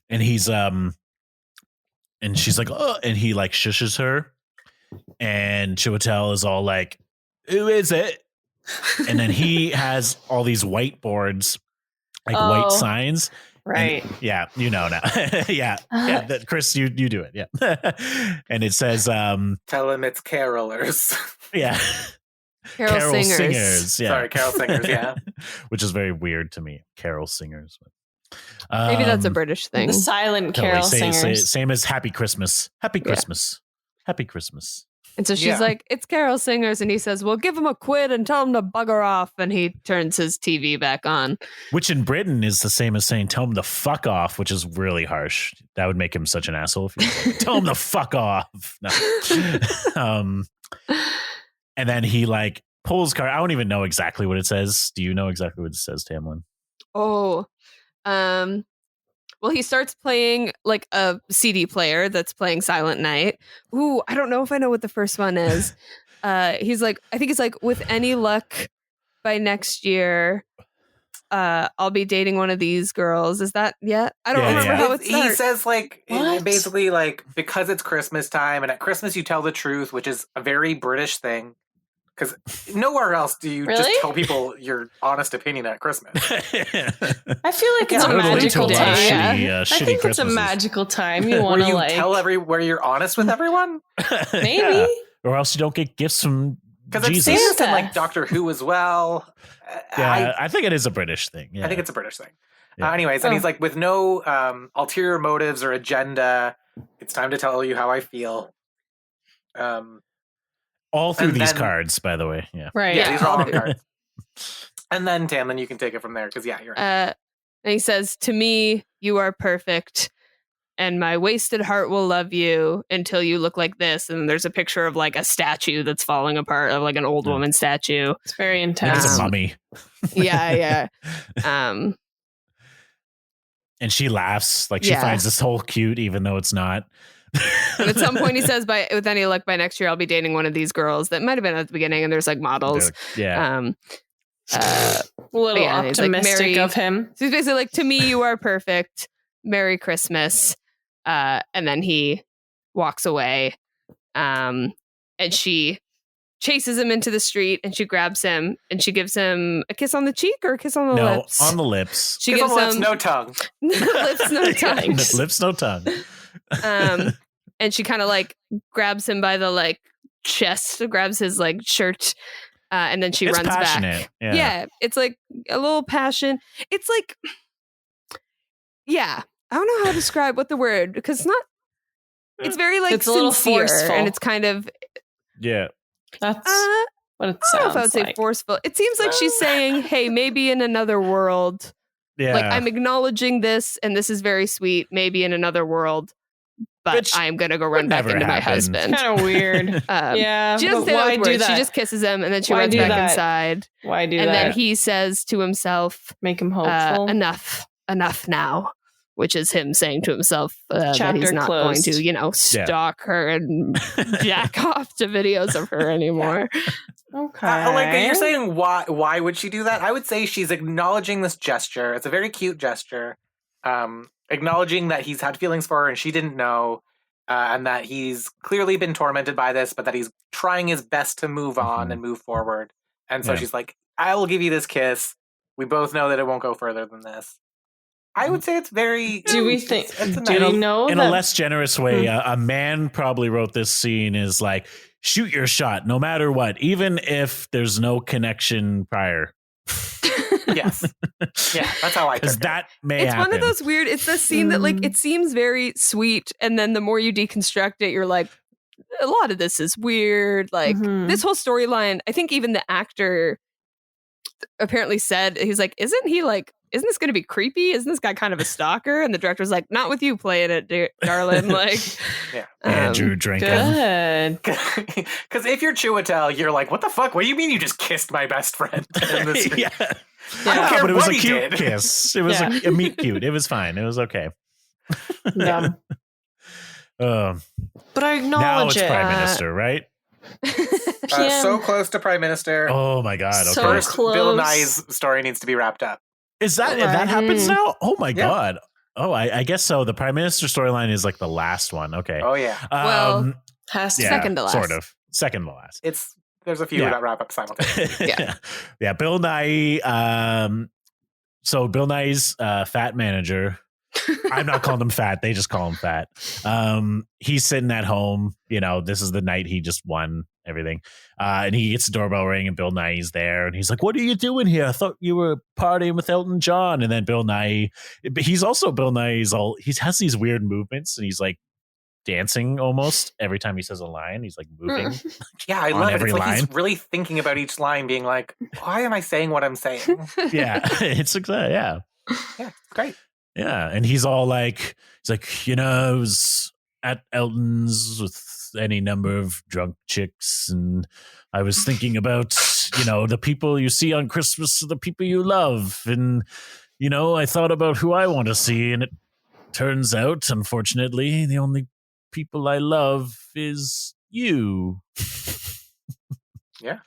And he's and she's like, oh, and he like shushes her, and Chiwetel is all like, who is it? And then he has all these whiteboards, like white signs. Right. And, yeah, you know now. yeah. Chris, you do it. Yeah. And it says tell him it's carolers. Yeah. Carol singers. Yeah. Sorry, carol singers, yeah. Which is very weird to me. Carol singers. Maybe that's a British thing. The silent carol singers. Same as Happy Christmas. Happy Christmas. Happy Christmas. And so she's like, it's carol singers. And he says, well, give him a quid and tell him to bugger off. And he turns his TV back on. Which in Britain is the same as saying, tell him to fuck off, which is really harsh. That would make him such an asshole. If you tell him to fuck off. No. And then he like pulls card. I don't even know exactly what it says. Do you know exactly what it says, Tamlynn? Oh, well, he starts playing like a CD player that's playing Silent Night. Ooh, I don't know if I know what the first one is. He's like, I think it's like, with any luck by next year, I'll be dating one of these girls. Is that yet? I don't remember how it starts. He says like, basically like, because it's Christmas time and at Christmas you tell the truth, which is a very British thing. Because nowhere else do you just tell people your honest opinion at Christmas. I feel like it's a magical time. I think it's a magical time. You want to like tell where you're honest with everyone. Maybe, or else you don't get gifts from because Jesus. It's famous in like Doctor Who as well. I think it is a British thing. Yeah. I think it's a British thing. Yeah. Anyways, and he's like, with no ulterior motives or agenda, it's time to tell you how I feel. All through these cards, by the way. Yeah. Right. Yeah, these are all on cards. And then, Tamlynn, you can take it from there, because, you're right. And he says, to me, you are perfect, and my wasted heart will love you until you look like this. And there's a picture of, like, a statue that's falling apart, of, like, an old woman statue. It's very intense. It's a mummy. Yeah. And she laughs. Like, she finds this whole cute, even though it's not. And at some point he says, with any luck by next year I'll be dating one of these girls. That might have been at the beginning, and there's like models. A little optimistic like, of him. So he's basically like, to me you are perfect, Merry Christmas. And then he walks away, and she chases him into the street, and she grabs him and she gives him a kiss on the cheek or a kiss on the lips. On the lips. She gives him no tongue. Lips, no tongue. Lips, no tongue. And she kind of like grabs him by the like chest, grabs his like shirt, and then she runs back. Yeah, it's like a little passion. It's like, I don't know how to describe what the word, because it's not. It's very like it's a little forceful, and it's kind of that's what it sounds like. I don't know if I would say forceful. It seems like she's saying, "Hey, maybe in another world, like I'm acknowledging this, and this is very sweet. Maybe in another world." But I'm going to go run back into my husband. Kind of weird. She doesn't say those words. She just kisses him, and then she runs back inside. Why do that? And then he says to himself, make him hopeful. Enough now. Which is him saying to himself that he's not going to, stalk her and jack off to videos of her anymore. Okay. Like you're saying, why would she do that? I would say she's acknowledging this gesture. It's a very cute gesture. Acknowledging that he's had feelings for her and she didn't know, and that he's clearly been tormented by this, but that he's trying his best to move on and move forward. And so she's like, I will give you this kiss. We both know that it won't go further than this. I would say it's very... Do we know in a less generous way, a man probably wrote this scene is like, shoot your shot no matter what, even if there's no connection prior. Yes. Yeah, that's how I took it. That may It's happen. one of those weird, it's the scene that like, it seems very sweet, and then the more you deconstruct it, you're like, a lot of this is weird. Like this whole storyline, I think even the actor apparently said, he's like, isn't he like isn't this going to be creepy? Isn't this guy kind of a stalker? And the director's like, not with you playing it, darling. Like, Andrew Drinkoln. Good. Because if you're Chiwetel, you're like, what the fuck? What do you mean you just kissed my best friend? In the scene? I don't care but it was what a he cute did. kiss. It was a meet cute. It was fine. It was okay. Yeah. But I acknowledge now it's it. Prime Minister, right? So close to Prime Minister. Oh my God. Okay. So First, close. Bill Nye's story needs to be wrapped up. Is that happens now? Oh my Yeah. God. Oh, I guess so. The Prime Minister storyline is like the last one. Okay. Oh yeah, Well, Has to. yeah, second to last. sort of. Second to last. there's a few that wrap up simultaneously. Yeah. Bill Nye. So Bill Nye's fat manager. I'm not calling him fat. They just call him fat. He's sitting at home. This is the night he just won everything. And he gets the doorbell ring and Bill Nye's there. And he's like, what are you doing here? I thought you were partying with Elton John. And then Bill Nye, he has these weird movements and he's like dancing almost every time he says a line. He's like moving. Yeah, I on love it. every It's like line. he's really thinking about each line, being like, why am I saying what I'm saying? Yeah. It's Yeah, it's great. Yeah, and he's like, I was at Elton's with any number of drunk chicks, and I was thinking about, the people you see on Christmas are the people you love, and, I thought about who I want to see, and it turns out, unfortunately, the only people I love is you. Yeah.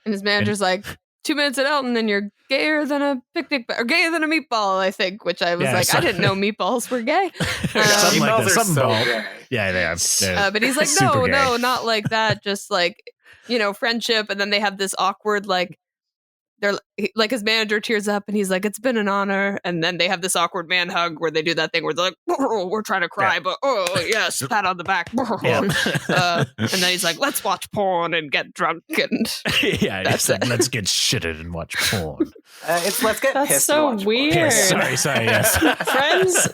And his manager's like, 2 minutes at Elton and you're gayer than a picnic or gayer than a meatball, I think, which I was I didn't know meatballs were gay. Something like Meatballs that. are Something so ball. gay. Yeah, they are. But he's like, Super no, gay. not like that. Just like, friendship. And then they have this awkward, like, they're like, his manager tears up and he's like, it's been an honor. And then they have this awkward man hug where they do that thing where they're like, oh, we're trying to cry, but yes, pat on the back. Yeah. And then he's like, let's watch porn and get drunk. And Yeah, That's it's like, let's get shitted and watch porn. Let's get That's pissed. so and watch weird. Yes, sorry, yes. Friends,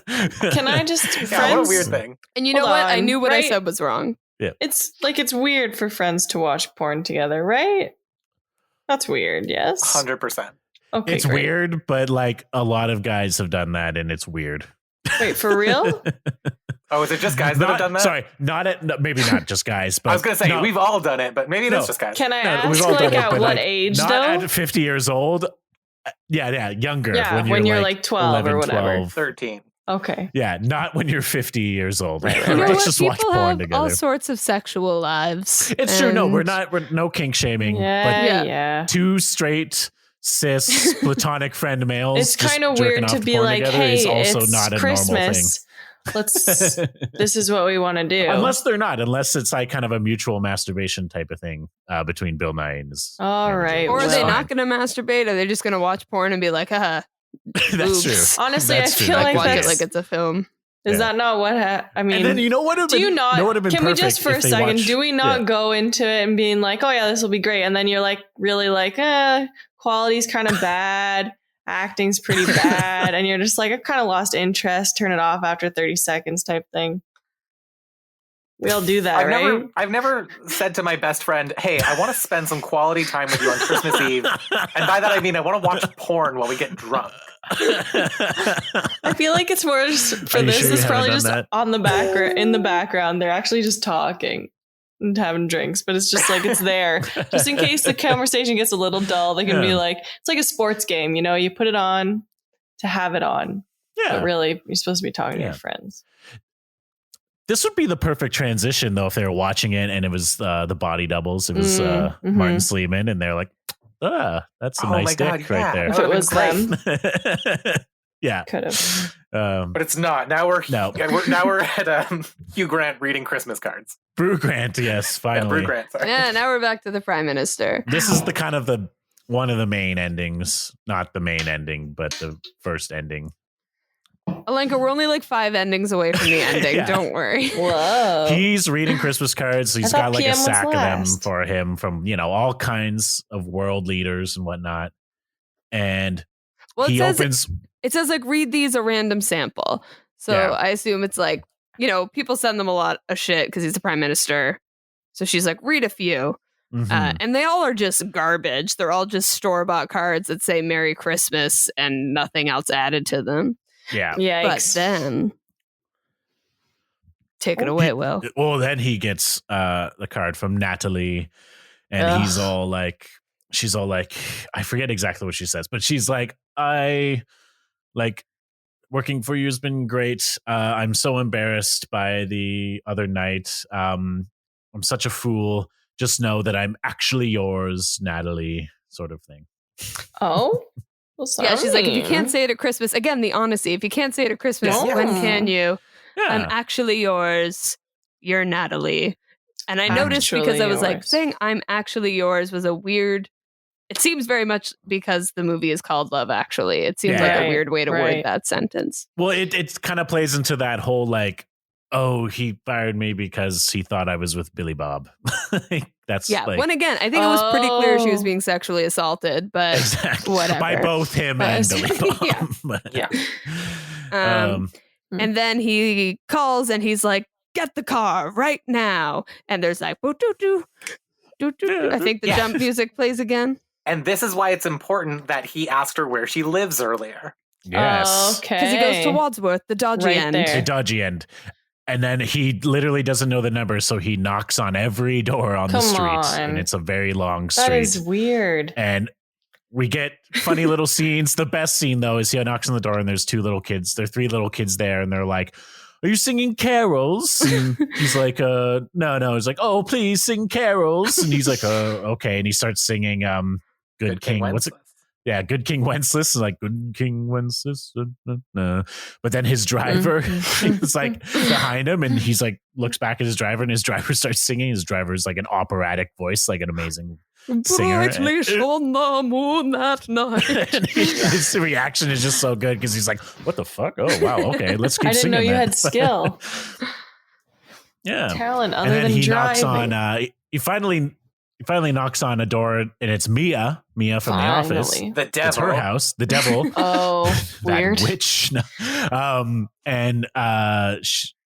can I just Yeah, friends? what a weird thing. and you know Hold what? I on, knew what I right? said was wrong. It's weird for friends to watch porn together, right? That's weird. Yes. 100%. Okay. It's great. weird, but like a lot of guys have done that, and it's weird. Wait, for real? Oh, is it just guys that have done that? Sorry, maybe not just guys, but I was going to say, no, we've all done it, but maybe No. that's just guys. Can I no, we've ask, all done like, it, at but, what like, age not though? at 50 years old. Yeah, younger. Yeah, when you're like 12 or whatever. 12. 13. Okay. Yeah, not when you're 50 years old. Right, right, You know Let's what? just watch People porn have together. all sorts of sexual lives. It's true. No, we're and- not. We're no kink shaming. Yeah, But yeah. two straight cis platonic friend males. It's just kind of jerking weird off to to be porn like, together hey, is also it's not a Christmas. Let's. This is what we want to do. Unless it's like kind of a mutual masturbation type of thing between Bill Nye and his. All manager. right, Or are well- they not going to masturbate? Are they just going to watch porn and be like, haha, That's oops. true. Honestly, That's I true. feel That like could watch be it that's- like it's a film? Is Yeah. that not what? I mean, And then you know what? do you not? Can we just for a second? Do we not Yeah. go into it and being like, "Oh yeah, this will be great," and then you're like, really like, quality's kind of bad, acting's pretty bad, and you're just like, I kind of lost interest. Turn it off after 30 seconds, type thing. We all do that, right? I've never said to my best friend, hey, I want to spend some quality time with you on Christmas Eve. And by that, I mean, I want to watch porn while we get drunk. I feel like it's more just for Are you this. sure you It's probably haven't just done that? on the background. In the background, they're actually just talking and having drinks, but it's just like it's there, just in case the conversation gets a little dull. They can be Yeah. like, it's like a sports game, you know. You put it on to have it on, Yeah. but really, you're supposed to be talking to Yeah. your friends. This would be the perfect transition, though, if they were watching it and it was the body doubles. It was Mhm. Martin Sleeman, and they're like, that's a Oh my nice God, dick yeah. right If That it would've was been them, Yeah. could have. But it's not. Now we're at Hugh Grant reading Christmas cards. Brew Grant, yes, Yeah, finally. Brew Grant, sorry. Yeah, now we're back to the Prime Minister. This is the kind of one of the main endings, not the main ending, but the first ending. Alenka, we're only like 5 endings away from the ending. Yeah. Don't worry. Whoa. He's reading Christmas cards. So he's I thought got like PM a was sack of them last. for him from, all kinds of world leaders and whatnot. And Well, he opens. it says like read these a random sample. So Yeah. I assume it's like, people send them a lot of shit because he's the Prime Minister. So she's like, read a few. Mhm. And they all are just garbage. They're all just store-bought cards that say Merry Christmas and nothing else added to them. Yeah. Yikes. But then, take it away, Will. Well, then he gets the card from Natalie, and Ugh. she's all like, I forget exactly what she says, but she's like, working for you has been great. I'm so embarrassed by the other night. I'm such a fool. Just know that I'm actually yours, Natalie, sort of thing. Oh? Well, sorry. Yeah, she's like, if you can't say it at Christmas, again, the honesty. If you can't say it at Christmas, Yeah. when can you? Yeah. I'm actually yours. You're Natalie. And I noticed because I was like, yours. saying I'm actually yours was a weird. It seems very much because the movie is called Love Actually. It seems Yeah. like a Right, weird way to word right. that sentence. Well, it kind of plays into that whole like, oh, he fired me because he thought I was with Billy Bob. That's Yeah. like, When again, I think it was pretty clear she was Oh. being sexually assaulted, but exactly whatever. by both him and But- Billy Bob. Yeah. But, Yeah. And then he calls and he's like, get the car right now. And there's like, boo, doo, doo, doo, doo, doo. I think the Yeah. jump music plays again. And this is why it's important that he asked her where she lives earlier. yes. Okay. Because he goes to Wadsworth, the dodgy Right end. there. A dodgy end. And then he literally doesn't know the number, so he knocks on every door on the Come street. on. And it's a very long That street. is weird. And we get funny little scenes. The best scene, though, is he knocks on the door and there's two little kids. There are three little kids there, and they're like, are you singing carols? And he's like, no. He's like, oh, please sing carols. And he's like, okay. And he starts singing Good King. What's it? Wenceslas. Yeah, Good King Wenceslas. Like, Good King Wenceslas. But then his driver is like behind him, and he's like, looks back at his driver, and his driver starts singing. His driver's like an operatic voice, like an amazing singer. Brightly shone the moon that night. And his reaction is just so good because he's like, what the fuck? Oh, wow. Okay, let's keep I didn't singing. know you then. had skill. Yeah. Talent And other then than he driving. knocks on, he finally knocks on a door, and it's Mia from The Office. Finally. The It's devil. her house, the devil. Oh, that weird. witch. No. And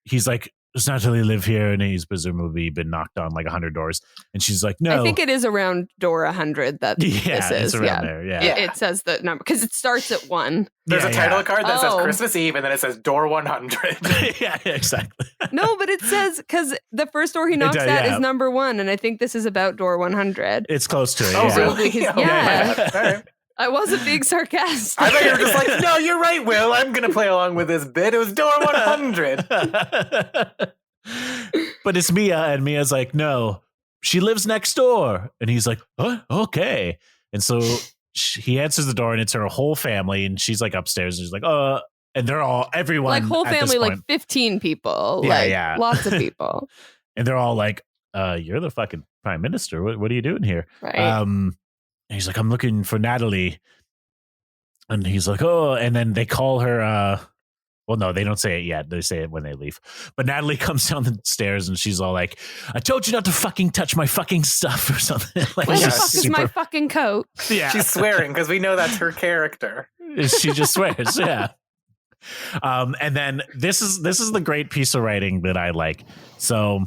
he's like, does Natalie live here? And he's presumably been knocked on like 100 doors. And she's like, no. I think it is around door 100 that yeah, this is. it's around there. Yeah. It says the number because it starts at 1. There's Yeah, a title card that says Oh. Christmas Eve, and then it says door 100. yeah, exactly. No, but it says because the first door he knocks does, at yeah. is number 1, and I think this is about door 100. It's close to it. Oh, yeah. really? He's- Oh, yeah. my God. All right. I wasn't being sarcastic. I thought you were just like, no, you're right, Will. I'm going to play along with this bit. It was door 100. But it's Mia, and Mia's like, no, she lives next door. And he's like, oh, okay. And so he answers the door, and it's her whole family, and she's like upstairs, and she's like, and they're all, everyone, like whole at this family, like point- 15 people. Yeah, like yeah. lots of people. and they're all like, you're the fucking prime minister. What are you doing here? Right. And he's like, I'm looking for Natalie. And he's like, oh, and then they call her, well, no, they don't say it yet. They say it when they leave. But Natalie comes down the stairs, and she's all like, I told you not to fucking touch my fucking stuff or something. Like, Where the she's fuck is my fucking coat? yeah. She's swearing because we know that's her character. She just swears, yeah. And then this is the great piece of writing that I like. So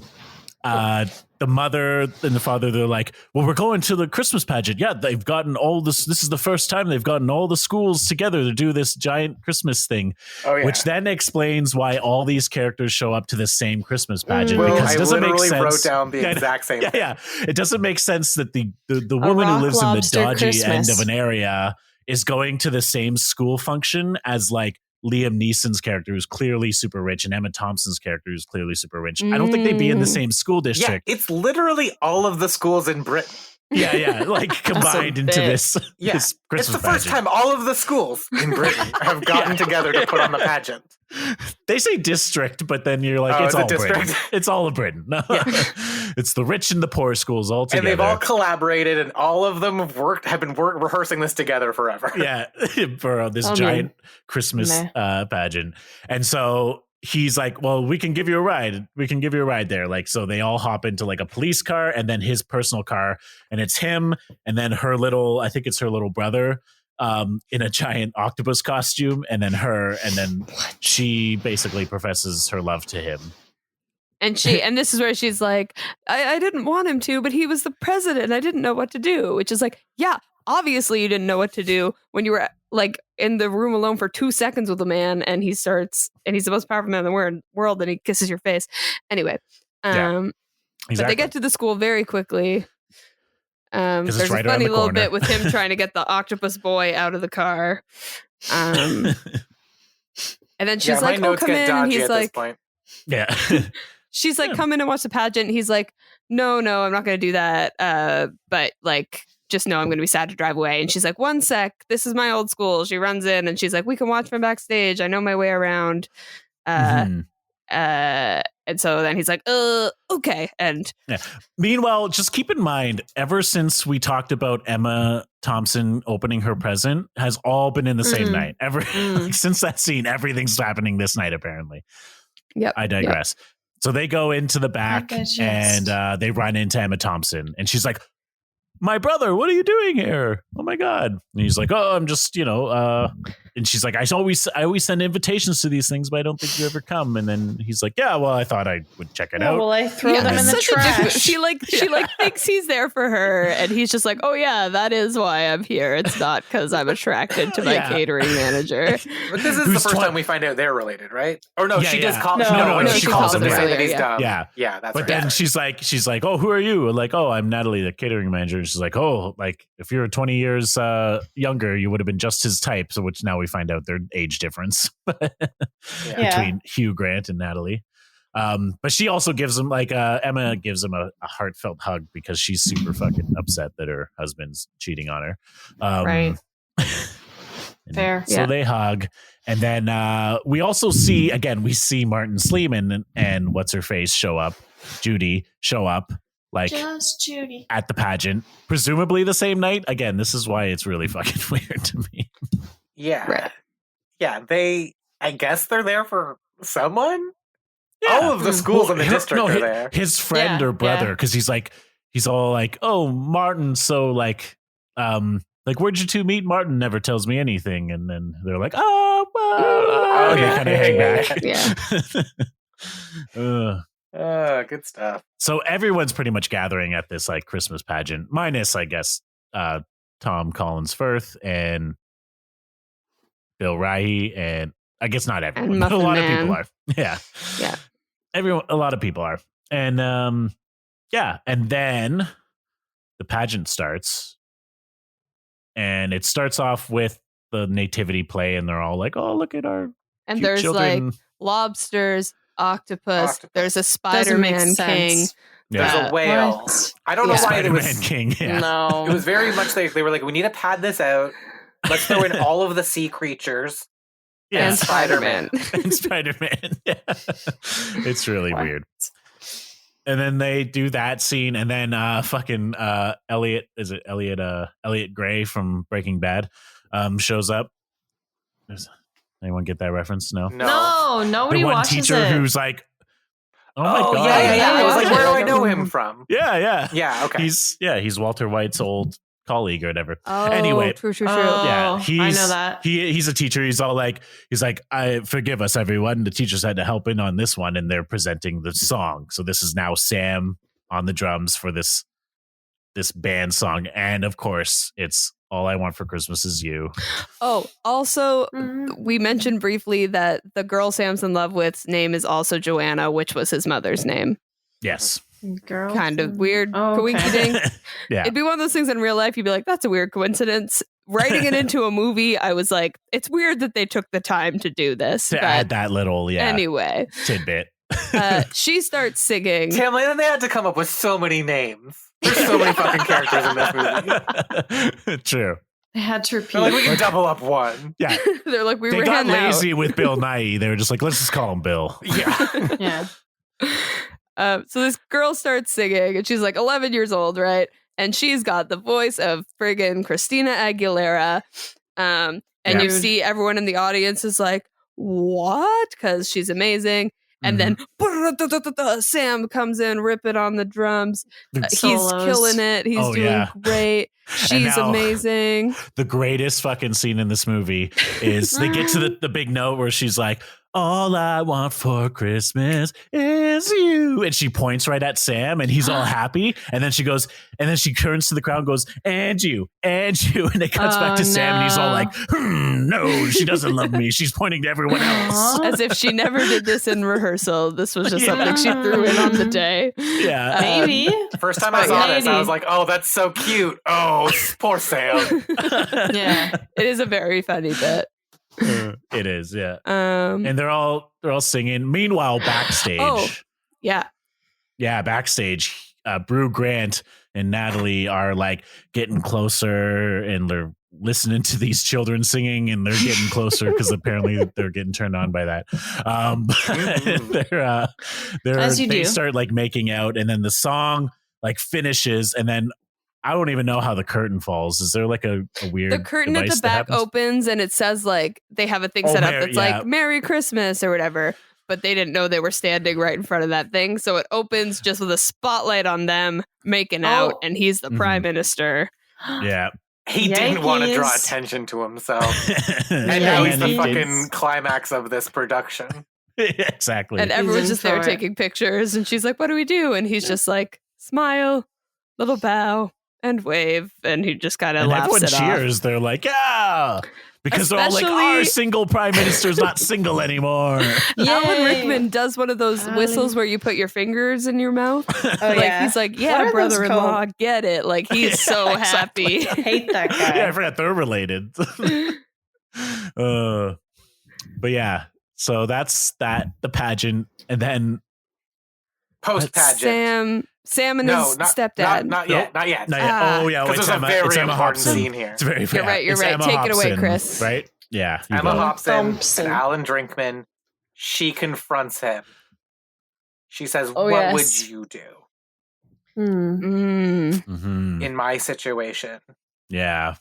the mother and the father, they're like, well, we're going to the Christmas pageant. Yeah, they've gotten all this. This is the first time they've gotten all the schools together to do this giant Christmas thing, Oh, yeah. which then explains why all these characters show up to the same Christmas pageant. Will, Because I it doesn't make literally sense. wrote down the Yeah, exact same yeah, thing. yeah. It doesn't make sense that the woman who rock lives in the lobster dodgy end Christmas. of an area is going to the same school function as like Liam Neeson's character, who's clearly super rich, and Emma Thompson's character, who's clearly super rich. I don't think they'd be in the same school Yeah, district. it's literally all of the schools in Britain. Yeah, like combined into bit. this, Yeah, this Christmas it's the first pageant. time all of the schools in Britain have gotten Yeah. together to put on the pageant. They say district, but then you're like, Oh, it's is it all Britain. district? It's all of Britain. No. Yeah. It's the rich and the poor schools all And together. they've all collaborated, and all of them have been rehearsing this together forever. Yeah, for this I mean, giant Christmas meh. pageant. And so he's like, well, we can give you a ride. We can give you a ride there. Like, so they all hop into like a police car and then his personal car, and it's him and then her little, I think it's her little brother, in a giant octopus costume, and then her, and then she basically professes her love to him. And this is where she's like, I didn't want him to, but he was the president. I didn't know what to do. Which is like, yeah, obviously you didn't know what to do when you were like in the room alone for 2 seconds with a man, and he's the most powerful man in the world, and he kisses your face. Anyway, Exactly. But they get to the school very quickly. There's right a funny little corner. bit with him trying to get the octopus boy out of the car. And then she's like, "Oh, come in." And he's like, "Yeah." She's like, "Come in and watch the pageant." He's like, No, I'm not going to do that. But like, just know I'm going to be sad to drive away. And she's like, "1 sec. This is my old school." She runs in and she's like, "We can watch from backstage. I know my way around." And so then he's like, okay. And meanwhile, just keep in mind, ever since we talked about Emma Thompson opening her present, has all been in the same night. Like, since that scene, everything's happening this night, apparently. Yep. I digress. Yep. So they go into the back and they run into Emma Thompson, and she's like, "My brother, what are you doing here? Oh my God." And he's like, "Oh, I'm just, and she's like, I always send invitations to these things, but I don't think you ever come." And then he's like, "Yeah, well, I thought I would check it out." Well, I throw them in the trash. She thinks he's there for her, and he's just like, "Oh yeah, that is why I'm here. It's not because I'm attracted to my catering manager." But this is the first time we find out they're related, right? Or no, she does call. No, she calls him to say that he's dumb. Yeah, that's but then she's like, "Oh, who are you?" Like, "Oh, I'm Natalie, the catering manager." And she's like, "Oh, like if you're 20 years younger, you would have been just his type." So, which now we find out their age difference between Hugh Grant and Natalie. But she also gives him Emma gives him a heartfelt hug because she's super fucking upset that her husband's cheating on her. Right. Fair. So they hug, and then we also see Martin Sleeman and what's her face Judy show up. Like just Judy at the pageant, presumably the same night. Again, this is why it's really fucking weird to me. Yeah. Right. Yeah. I guess they're there for someone. Yeah. All of the schools in the district are there. His friend or brother, because he's all like, "Oh, Martin, so like where'd you two meet? Martin never tells me anything." And then they're like, "Oh, well," and they kind of hang back. Yeah. Good stuff. So everyone's pretty much gathering at this like Christmas pageant, minus I guess Tom Collins Firth and Bill Rye-ghy, and I guess not everyone, but a lot of people are. Yeah. A lot of people are, and and then the pageant starts, and it starts off with the nativity play, and they're all like, "Oh, look at our and there's children." Like lobsters. Octopus. There's a Spider-Man king. There's a whale. What? I don't know why it was Spider-Man king. Yeah. No, it was very much like they were like, "We need to pad this out. Let's throw in all of the sea creatures and Spider-Man." And Spider-Man. Yeah. It's really weird. And then they do that scene, and then Elliot Gray from Breaking Bad shows up. Anyone get that reference? No, nobody the one watches teacher it. Who's like, "Oh my God, yeah." I was like, "Where do I know him from?" Yeah. Okay. He's Walter White's old colleague or whatever. Oh, anyway, true. Yeah, I know that. He's a teacher. He's like, "I forgive us, everyone. The teachers had to help in on this one, and they're presenting the song. So this is now Sam on the drums for this band song, and of course, it's All I Want for Christmas Is You." Oh, also, we mentioned briefly that the girl Sam's in love with's name is also Joanna, which was his mother's name. Yes. Girl. Kind of weird coincidence. Yeah. It'd be one of those things in real life, you'd be like, "That's a weird coincidence." Writing it into a movie, I was like, it's weird that they took the time to do this. To add that little, anyway, tidbit. She starts singing. Tamlynn, and they had to come up with so many names. There's so many fucking characters in this movie. True. They had to repeat. They're like, we can double up one. Yeah. They're like, they got lazy with Bill Nighy. They were just like, let's just call him Bill. Yeah. So this girl starts singing, and she's like 11 years old, right? And she's got the voice of friggin' Christina Aguilera. And you see everyone in the audience is like, "What?" Because she's amazing. And then Sam comes in, ripping on the drums. He's killing it. He's doing great. She's amazing. The greatest fucking scene in this movie is they get to the big note where she's like, all I want for Christmas is you. And she points right at Sam, and he's all happy. And then she goes, and then she turns to the crowd and goes, and you. And it cuts back to Sam, and he's all like, no, she doesn't love me. She's pointing to everyone else. As if she never did this in rehearsal. This was just something she threw in on the day. Yeah. Maybe. First time I saw this, I was like, oh, that's so cute. Oh, poor Sam. Yeah. It is a very funny bit. It is, yeah. And they're all singing. Meanwhile, backstage. Backstage, Brew, Grant, and Natalie are like getting closer, and they're listening to these children singing, and they're getting closer because apparently they're getting turned on by that. They start like making out, and then the song like finishes, and then I don't even know how the curtain falls. Is there like a weird the curtain at the back opens, and it says like they have a thing set up that's like Merry Christmas or whatever, but they didn't know they were standing right in front of that thing. So it opens just with a spotlight on them making out, and he's the prime minister. Yeah. He didn't want to draw attention to himself. And now he's the fucking climax of this production. Exactly. And everyone's just there taking pictures, and she's like, what do we do? And he's just like, smile, little bow, and wave, and he just kind of laughs it off. Everyone cheers. They're like, yeah, because they're all like, our single prime minister's not single anymore. Alan Rickman does one of those whistles where you put your fingers in your mouth. He's like, yeah, brother-in-law, get it. Like, he's so happy. I hate that guy. Yeah, I forgot they're related. But yeah, so that's that, the pageant, and then post-pageant. Sam and his stepdad. Not yet. Oh yeah, because there's a very important scene here. It's very You're right. Take it away, Chris. Right? Yeah. Emma Hopson and Alan Drinkman. She confronts him. She says, "What would you do in my situation? Yeah.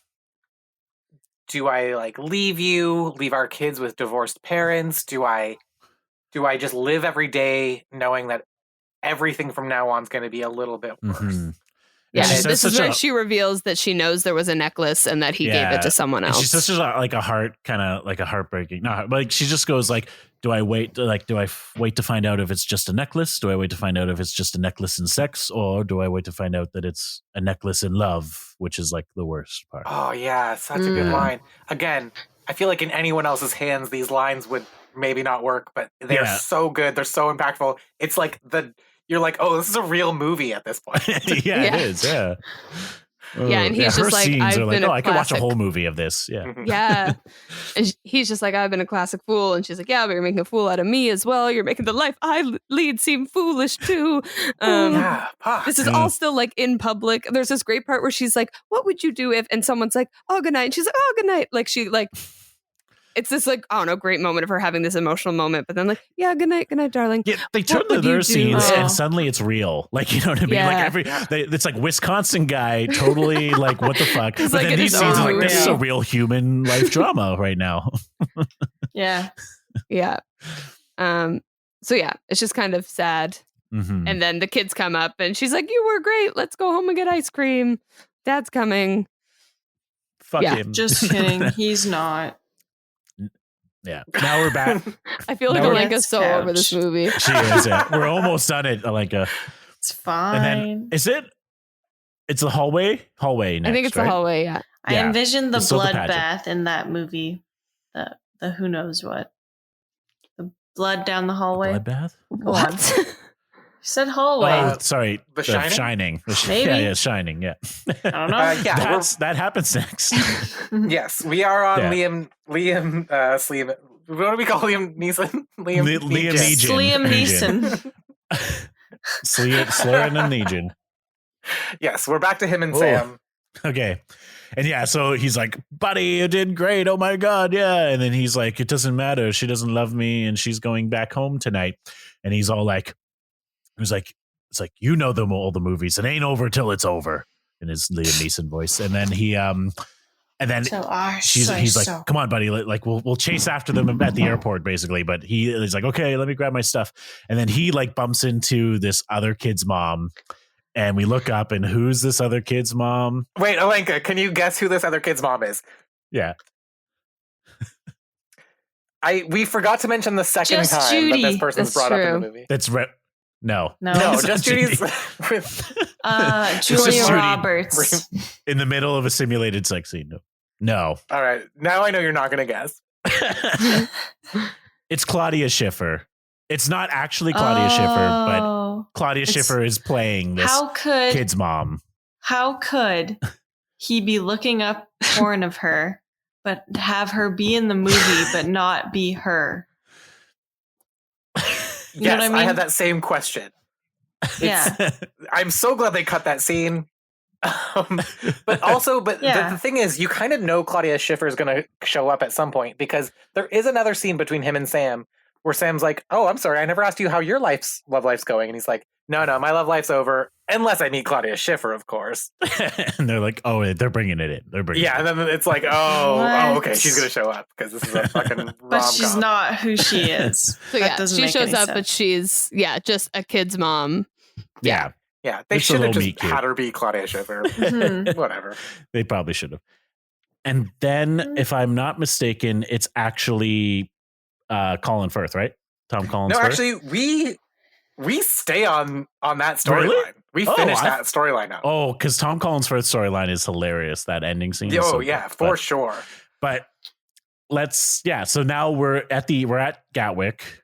Do I like leave our kids with divorced parents? Do I just live every day knowing that everything from now on is going to be a little bit worse?" Yeah, this is where she reveals that she knows there was a necklace and that he gave it to someone else. She's such like a heartbreaking. Not like she just goes like, "Do I wait? Do I wait to find out if it's just a necklace? Do I wait to find out if it's just a necklace in sex, or do I wait to find out that it's a necklace in love, which is like the worst part?" Oh yeah, such a good line. Again, I feel like in anyone else's hands, these lines would maybe not work, but they're so good. They're so impactful. It's like you're like, oh, this is a real movie at this point. Yeah, it is. Yeah. Yeah, and he's just like, I've been I could watch a whole movie of this. Yeah. Yeah. And he's just like, I've been a classic fool. And she's like, yeah, but you're making a fool out of me as well. You're making the life I lead seem foolish too. This is all still like in public. There's this great part where she's like, what would you do if, and someone's like, oh, good night. And she's like, oh, good night. Like she like, it's this like, I don't know, great moment of her having this emotional moment, but then like, yeah, good night, darling. Yeah, they turn to their scenes and suddenly it's real. Like, you know what I mean? Yeah. Like it's like Wisconsin guy, totally like, what the fuck? But like, then these scenes are like, this is a real human life drama right now. Yeah. Yeah. So yeah, it's just kind of sad. Mm-hmm. And then the kids come up and she's like, you were great. Let's go home and get ice cream. Dad's coming. Fuck him. Just kidding. He's not. Yeah. Now we're back. I feel like Alenka's so over this movie. She is. Yeah. We're almost done it, Alenka. It's fine. And then it's the hallway? Hallway next, I think it's the hallway, yeah. I envisioned the bloodbath in that movie. The who knows what. The blood down the hallway. Bloodbath? What? You said hallway. Sorry. The Shining? Maybe. Yeah, Shining, yeah. I don't know. That happens next. Yes, we are on Liam Sleeman. What do we call Liam Neeson? Liam Neegin. Liam Neeson. Sleeman and Neegin. Yes, we're back to him and Sam. Okay. And so he's like, buddy, you did great. Oh my God. Yeah. And then he's like, it doesn't matter. She doesn't love me and she's going back home tonight. And he's all like, it's like, you know them all the movies. It ain't over till it's over, in his Liam Neeson voice. And then he's like, come on, buddy. Like we'll chase after them at the airport, basically. But he's like, okay, let me grab my stuff. And then he like bumps into this other kid's mom. And we look up, and who's this other kid's mom? Wait, Alenka, can you guess who this other kid's mom is? Yeah. We forgot to mention the second Just time Judy. that this person's That's brought up in true. the movie. That's no. No, It's just not Judy's Judy. with Julia Judy. Roberts. In the middle of a simulated sex scene. No. All right, now I know you're not going to guess. It's Claudia Schiffer. It's not actually Claudia Schiffer, but Claudia Schiffer is playing this kid's mom. How could he be looking up porn of her, but have her be in the movie, but not be her? You know Yes, what I mean? I had that same question. Yeah. I'm so glad they cut that scene. But the thing is, you kind of know Claudia Schiffer is going to show up at some point because there is another scene between him and Sam where Sam's like, "Oh, I'm sorry, I never asked you how your love life's going," and he's like, "No, my love life's over unless I meet Claudia Schiffer, of course." And they're like, "Oh, they're bringing it in. They're bringing it in." And then it's like, "Oh, okay, she's going to show up because this is a fucking rom-com." But she's not who she is. So That doesn't she make shows any up, sense. but she's just a kid's mom. Yeah. Yeah, they It's a should have little just meet cute. had her be Claudia Schiffer. Mhm. Whatever. They probably should have. And then, if I'm not mistaken, it's actually Colin Firth, right? Tom Collins No, Firth? actually, we stay on that storyline. Really? We finished I- that storyline out. Oh, because Tom Collins Firth's storyline is hilarious. That ending scene. is so good. For sure. But so now we're at Gatwick.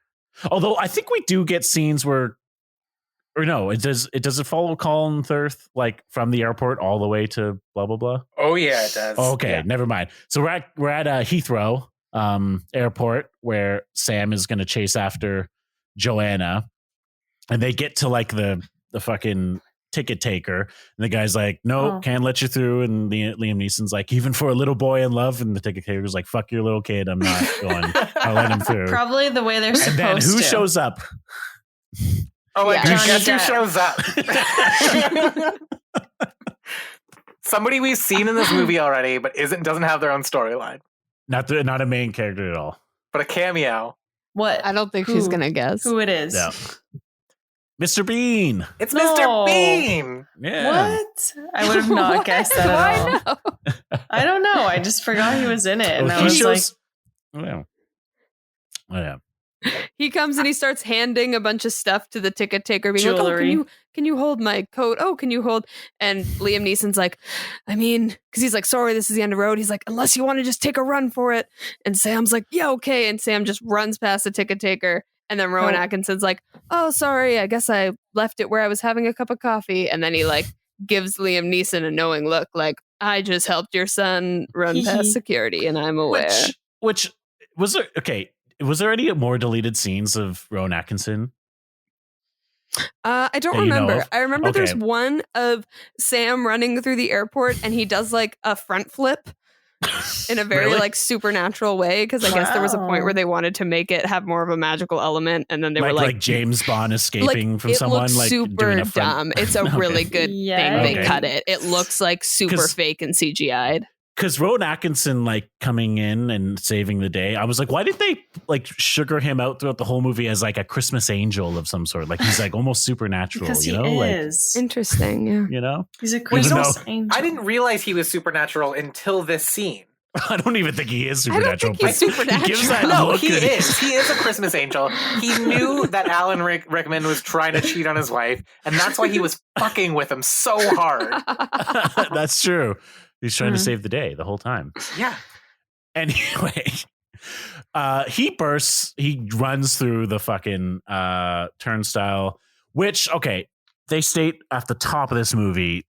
Although I think we do get scenes where, or no, it does follow Colin Firth like from the airport all the way to blah blah blah. Oh yeah, it does. Okay, Yeah. never mind. So we're at Heathrow airport where Sam is going to chase after Joanna, and they get to like the fucking ticket taker, and the guy's like, "No, can't let you through." And Liam Neeson's like, "Even for a little boy in love," and the ticket taker's like, "Fuck your little kid, I'm not going. I'll let him through." Probably the way they're supposed And then who to. shows up? Oh my Yeah. god, Johnny guess who Depp. shows up? Somebody we've seen in this movie already, but doesn't have their own storyline. Not a main character at all. But a cameo. What? I don't think she's Who? gonna guess. Who it is? No. Mr. Bean. It's No. Mr. Bean. Yeah. What? I would have not guessed that at all. Why no? I don't know. I just forgot he was in it. And Well, I he was shows. Well, yeah. He comes and he starts handing a bunch of stuff to the ticket taker, being like, "Oh, Jewelry. can you hold my coat? Oh, can you hold?" And Liam Neeson's like, "I mean," because he's like, "Sorry, this is the end of the road." He's like, "Unless you want to just take a run for it." And Sam's like, "Yeah, okay." And Sam just runs past the ticket taker. And then Rowan Oh. Atkinson's like, "Oh, sorry, I guess I left it where I was having a cup of coffee." And then he like gives Liam Neeson a knowing look, like, "I just helped your son run past security, and I'm aware." Which was there? Okay, was there any more deleted scenes of Rowan Atkinson? I don't That you know remember. of? I remember there's Okay. one of Sam running through the airport and he does like a front flip in a very Really? like supernatural way, because I guess there was a point Wow. where they wanted to make it have more of a magical element, and then they were like James Bond escaping from it someone, looks like super doing a front. dumb. It's a Okay. really good thing they Yikes. cut it. It looks like super 'Cause- fake and CGI'd. Because Rowan Atkinson like coming in and saving the day, I was like, why did they like sugar him out throughout the whole movie as like a Christmas angel of some sort? Like he's like almost supernatural, Because you he know? is. Interesting, yeah. Like, you know, He's a Even Christmas though- angel. I didn't realize he was supernatural until this scene. I don't even think he is I don't supernatural. think he's but supernatural. He gives that No, look he and- is. He is a Christmas angel. He knew that Alan Rickman was trying to cheat on his wife, and that's why he was fucking with him so hard. That's true. He's trying to Mhm. save the day the whole time. Yeah. Anyway, he runs through the fucking turnstile, which, okay, they state at the top of this movie,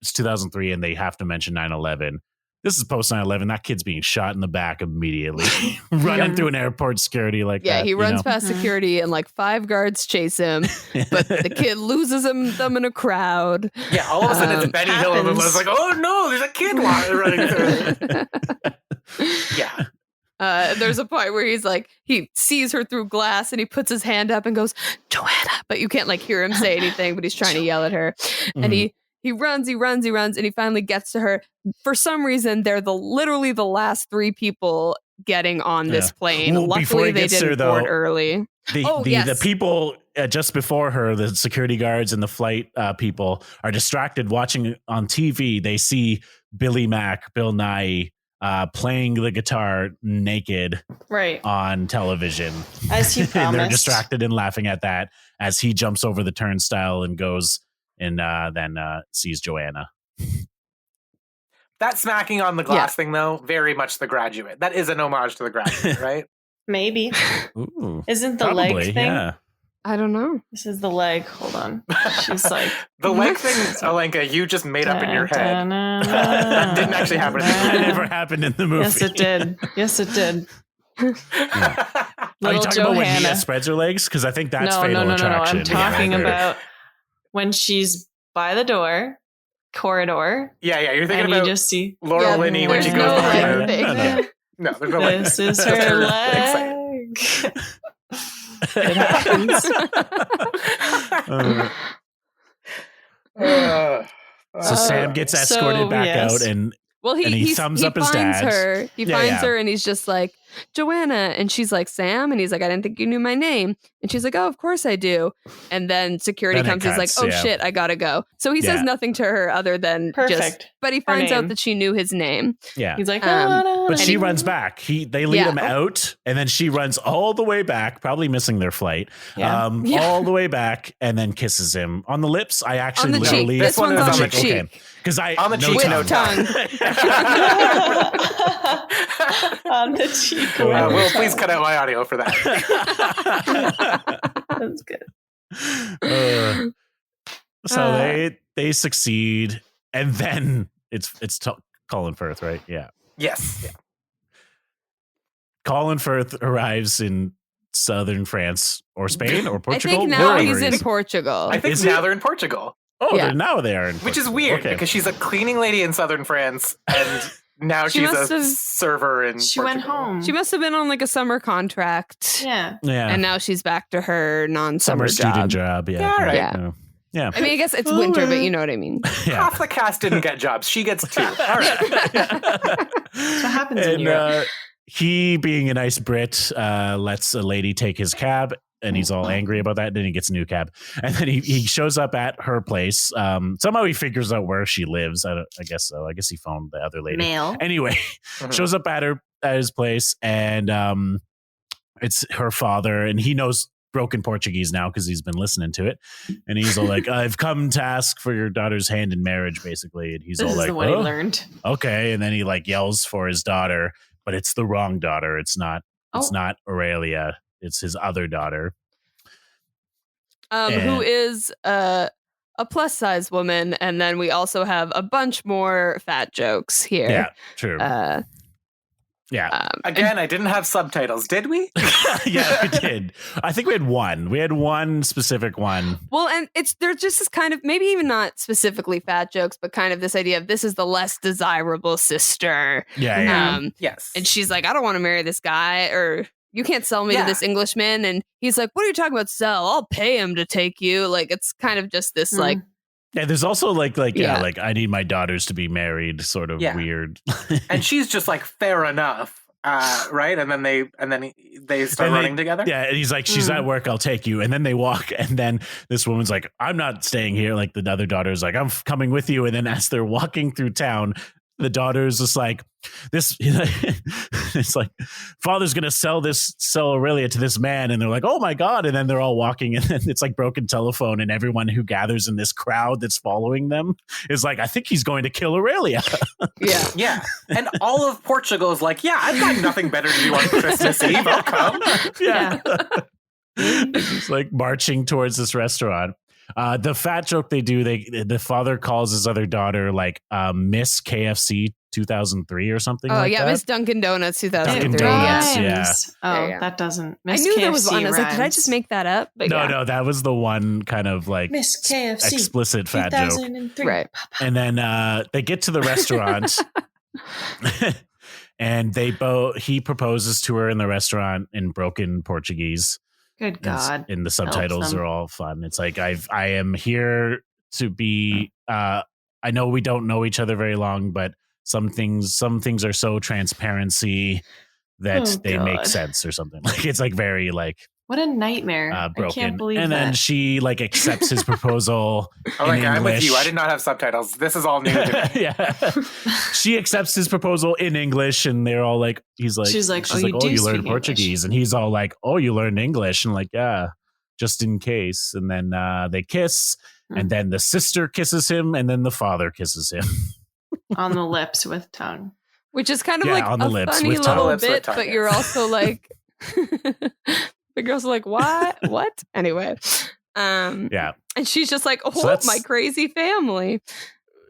it's 2003, and they have to mention 9/11. This is post 9/11. That kid's being shot in the back immediately, running through an airport security like Yeah, that. he you runs know? past security and like 5 guards chase him, but the kid loses them in a crowd. Yeah, all of a sudden it's Benny Hill and happens. was like, oh no, there's a kid running through. Yeah. There's a point where he's like, he sees her through glass and he puts his hand up and goes, "Joanna," but you can't like hear him say anything, but he's trying to yell at her. And he runs, and he finally gets to her. For some reason, they're literally the last 3 people getting on this plane. Well, before Luckily, he they gets didn't there, though, board early. The people just before her, the security guards and the flight people are distracted watching on TV. They see Billy Mack, Bill Nye, playing the guitar naked Right. on television. As he And promised. they're distracted and laughing at that as he jumps over the turnstile and goes and then sees Joanna. That smacking on the glass thing, though, very much The Graduate. That is an homage to The Graduate, right? Maybe. Ooh, Isn't the probably, leg thing? yeah. I don't know. This is the leg. Hold on. She's like, The leg thing, Alenka, you just made up in your head. That didn't actually happen in the It movie. never happened in the movie. Yes, it did. Yes, it did. Are you Little talking about when Johanna. Mia spreads her legs? Because I think that's No. Fatal Attraction. I'm talking Yeah. about when she's by the corridor, Yeah, you're thinking and about you just see Laura Linney when she there's goes no behind her. leg thing. No, there's no leg. this is Just her excited. leg. It happens. So Sam gets escorted So, back yes. out, and Well, And he thumbs up his finds dad. her. He Yeah, finds yeah. her, and he's just like, Joanna, and she's like, Sam, and he's like, I didn't think you knew my name, and she's like, oh, of course I do. And then security Then it comes. He's like, cuts, oh yeah. shit, I gotta go. So he says Yeah. nothing to her other than just. Perfect. But he finds out name. that she knew his name. yeah. He's like, But And she he- runs back. They lead Yeah. him out, and then she runs all the way back, probably missing their flight. Yeah. Yeah. All the way back, and then kisses him on the lips. I actually On the cheek. literally This one's on the cheek. because I On the cheek, With no tongue. on the cheek. Will, please cut out my audio for that. That's good. So they succeed, and then it's Colin Firth, right? Yeah. Yes. Yeah. Colin Firth arrives in southern France or Spain or I Portugal. think now wherever he's he in is. Portugal. I think Is now he? they're in Portugal, Oh, Yeah. now they are in which is Portugal. weird Okay. because she's a cleaning lady in southern France and now She she's must a have- server in She went Portugal. home. She must have been on like a summer contract. Yeah. Yeah. And now she's back to her non-summer Summer student job. job. Yeah. Yeah, all right. Yeah. Yeah. I mean, I guess it's winter, but you know what I mean. Yeah. Half the cast didn't get jobs. She gets 2. All right. That's what happens in And Europe. he, being a nice Brit, lets a lady take his cab, and he's all angry about that. Then he gets a new cab, and then he shows up at her place. Somehow he figures out where she lives. I guess so. I guess he phoned the other lady. Male. Anyway, Mhm. shows up at his place, and it's her father, and he knows broken Portuguese now because he's been listening to it, and he's all like, "I've come to ask for your daughter's hand in marriage," basically, and he's This all is like, the one he "Oh, learned. okay," and then he like yells for his daughter, but it's the wrong daughter. It's not Aurelia. It's his other daughter. Who is a plus size woman, and then we also have a bunch more fat jokes here. Yeah, true. Yeah. Again, I didn't have subtitles, did we? Yeah, we did. I think we had one. We had one specific one. Well, and there's just this kind of, maybe even not specifically fat jokes, but kind of this idea of this is the less desirable sister. Yeah, yeah. Yes. And she's like, I don't want to marry this guy, or you can't sell me Yeah. to this Englishman. And he's like, what are you talking about sell? I'll pay him to take you. Like, it's kind of just this like, Yeah, there's also like Yeah. like I need my daughters to be married, sort of Yeah. weird. And she's just like, fair enough. Right? And then they start And running together. Yeah, and he's like, she's at work, I'll take you. And then they walk, and then this woman's like, I'm not staying here. Like the other daughter's like, I'm coming with you. And then as they're walking through town, the daughter's just like, this, it's like, father's gonna sell Aurelia to this man, and they're like, oh my god. And then they're all walking, and then it's like broken telephone, and everyone who gathers in this crowd that's following them is like, I think he's going to kill Aurelia. yeah. Yeah. And all of Portugal is like, yeah, I've got nothing better to do on Christmas Eve. I'll come. Yeah. It's like marching towards this restaurant. The fat joke they do, the father calls his other daughter like Miss KFC 2003 or something. Oh, like yeah. that. Miss Dunkin' Donuts 2003. Dunkin' Donuts, Yeah. yeah. Rhymes. Oh, Yeah. that doesn't. I Miss knew KFC there was one. I was like, did I rhymes. just make that up? But No, yeah. no, that was the one kind of like Miss KFC explicit fat joke. 2003. Right. And then they get to the restaurant, and he proposes to her in the restaurant in broken Portuguese. Good God. And the subtitles them. are all fun. It's like I am here to be. I know we don't know each other very long, but some things are so transparency that Oh, they make God. sense or something. Like it's like very like What a nightmare. I broken. can't believe and that. then she like accepts his proposal. Oh my in God, I'm with you. English. I did not have subtitles. This is all new to me. Yeah. She accepts his proposal in English, and they're all like, she's like, oh, you learned speak Portuguese. English. And he's all like, oh, you learned English. And like, yeah, just in case. And then they kiss, and then the sister kisses him, and then the father kisses him. On the lips with tongue. Which is kind of like on the a lips funny with tongue. little Lips with bit, tongue, but yes. you're also like, the girl's like, what? What? Anyway. Yeah. And she's just like, oh, So that's- my crazy family.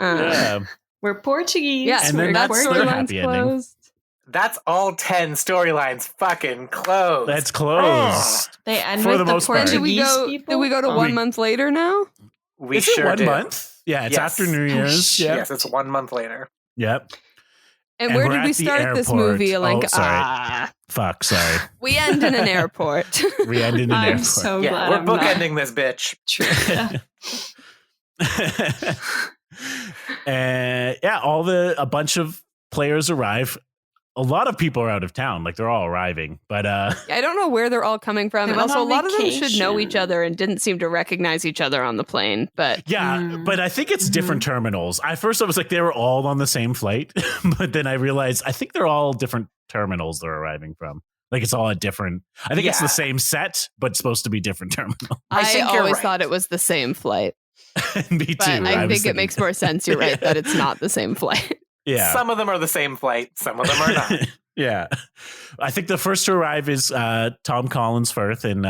Yeah. We're Portuguese. Yeah, And then that that's their storyline's happy ending. closed. That's all 10 storylines fucking closed. That's closed. They end For with the the most part. Portuguese Did we go to people? 1 month later now? We Is sure it 1 did. month? Yeah, it's Yes. after New Year's. shit. Yep. Yes, it's 1 month later. Yep. And And where we're did we at the start this airport. movie? Like, Oh, sorry. Fuck, sorry. we end in an airport. We end in an I'm airport. so Yeah, glad we're I'm not bookending this bitch. true. And yeah, a bunch of players arrive. A lot of people are out of town, like they're all arriving. But I don't know where they're all coming from. They And went also, a on lot of them should know vacation. each other and didn't seem to recognize each other on the plane. But yeah, but I think it's different terminals. At first I was like they were all on the same flight, but then I realized I think they're all different terminals they're arriving from. Like it's all a different. I think it's the Yeah. same set, but supposed to be different terminal. I think you're always right. thought it was the same flight. Me too. But I was think it makes more sense. You're right that it's not the same flight. Yeah. Some of them are the same flight, some of them are not. Yeah. I think the first to arrive is Tom Collins Firth and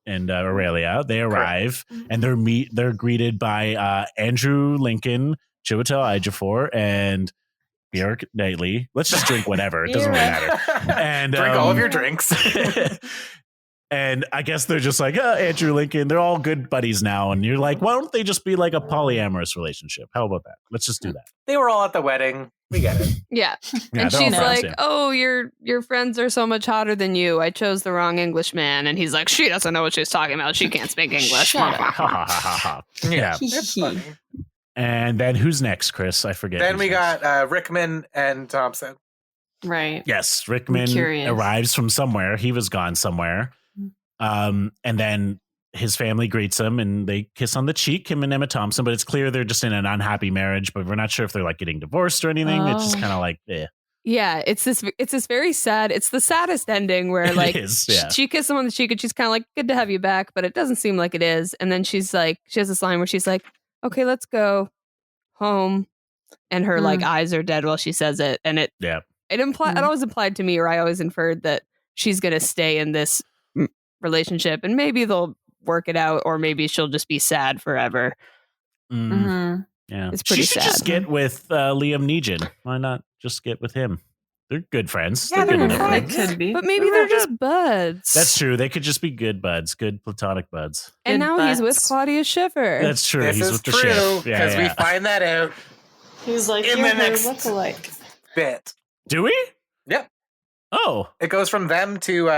Aurelia. They arrive and they're greeted by Andrew Lincoln, Chiwetel Rye-jofor, and Bjork Knightley. Let's just drink whatever. It doesn't really matter. And Drink all of your drinks. And I guess they're just like, Andrew Lincoln, they're all good buddies now. And you're like, why don't they just be like a polyamorous relationship? How about that? Let's just do that. They were all at the wedding. We get it. Yeah. Yeah, And they're all she's friends, like, yeah. oh, your friends are so much hotter than you. I chose the wrong Englishman. And he's like, she doesn't know what she's talking about. She can't speak English. Shut Ha, ha, ha, ha, ha. Yeah. It's funny. And then who's next, Chris? I forget. Then who's we next. got Rickman and Thompson. Right. Yes, Rickman curious. arrives from somewhere. He was gone somewhere. And then his family greets him and they kiss on the cheek, him and Emma Thompson, but it's clear they're just in an unhappy marriage, but we're not sure if they're like getting divorced or anything. It's just kind of like, eh. Yeah, it's this very sad. It's the saddest ending where like It is, yeah. she kisses him on the cheek and she's kind of like, good to have you back, but it doesn't seem like it is. And then she's like, she has this line where she's like, okay, let's go home. And her like eyes are dead while she says it. And it always implied to me, or I always inferred that she's going to stay in this relationship and maybe they'll work it out, or maybe she'll just be sad forever. Yeah. It's pretty she should sad. just get with Liam Neegin. Why not just get with him? They're good friends. Yeah, they're good they're enough good. friends. Could be. But maybe they're just buds. That's true. They could just be good buds, good platonic buds. And Good now he's with butts. Claudia Schiffer. That's true. This He's is with the true chef. because we find that out He's like, in you're the her next lookalike. bit. Do we? Yep. Oh, It goes from them to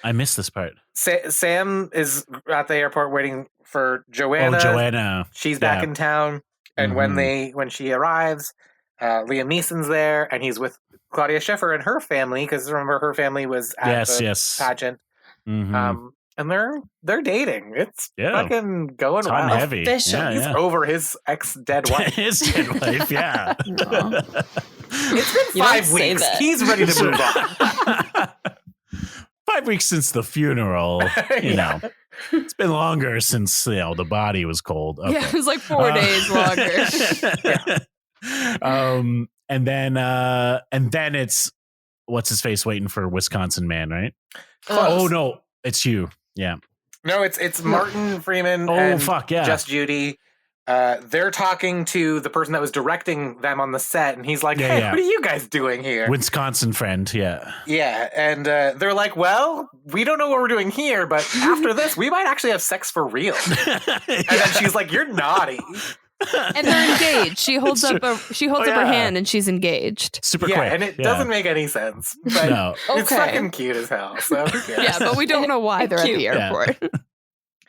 I missed this part. Sam is at the airport waiting for Joanna. Oh, Joanna. She's back Yeah. in town, and when she arrives, Liam Neeson's there, and he's with Claudia Schiffer and her family, because remember her family was at the pageant. Mhm. And they're dating. It's fucking going It's hot and well. heavy. Official. Yeah, He's yeah. over his ex-dead wife. His dead wife, yeah. Aw. It's been You don't 5 say weeks. that. He's ready to move on. 5 weeks since the funeral, you know. It's been longer since, the body was cold. Okay. Yeah, it was like 4 days longer. And then it's what's his face waiting for Wisconsin Man, right? Close. Oh no, it's you. Yeah. No, it's Martin Freeman Oh and fuck yeah. Just Judy. They're talking to the person that was directing them on the set, and he's like, Yeah, hey, yeah. what are you guys doing here? Wisconsin friend, yeah. Yeah, and they're like, well, we don't know what we're doing here, but after this, we might actually have sex for real. And then she's like, you're naughty. And they're engaged. She holds up her hand and she's engaged. Super Yeah, quick. and it doesn't make any sense. But No. it's Okay. fucking cute as hell. So who cares? Yeah, but we don't know why they're at the Cute. airport.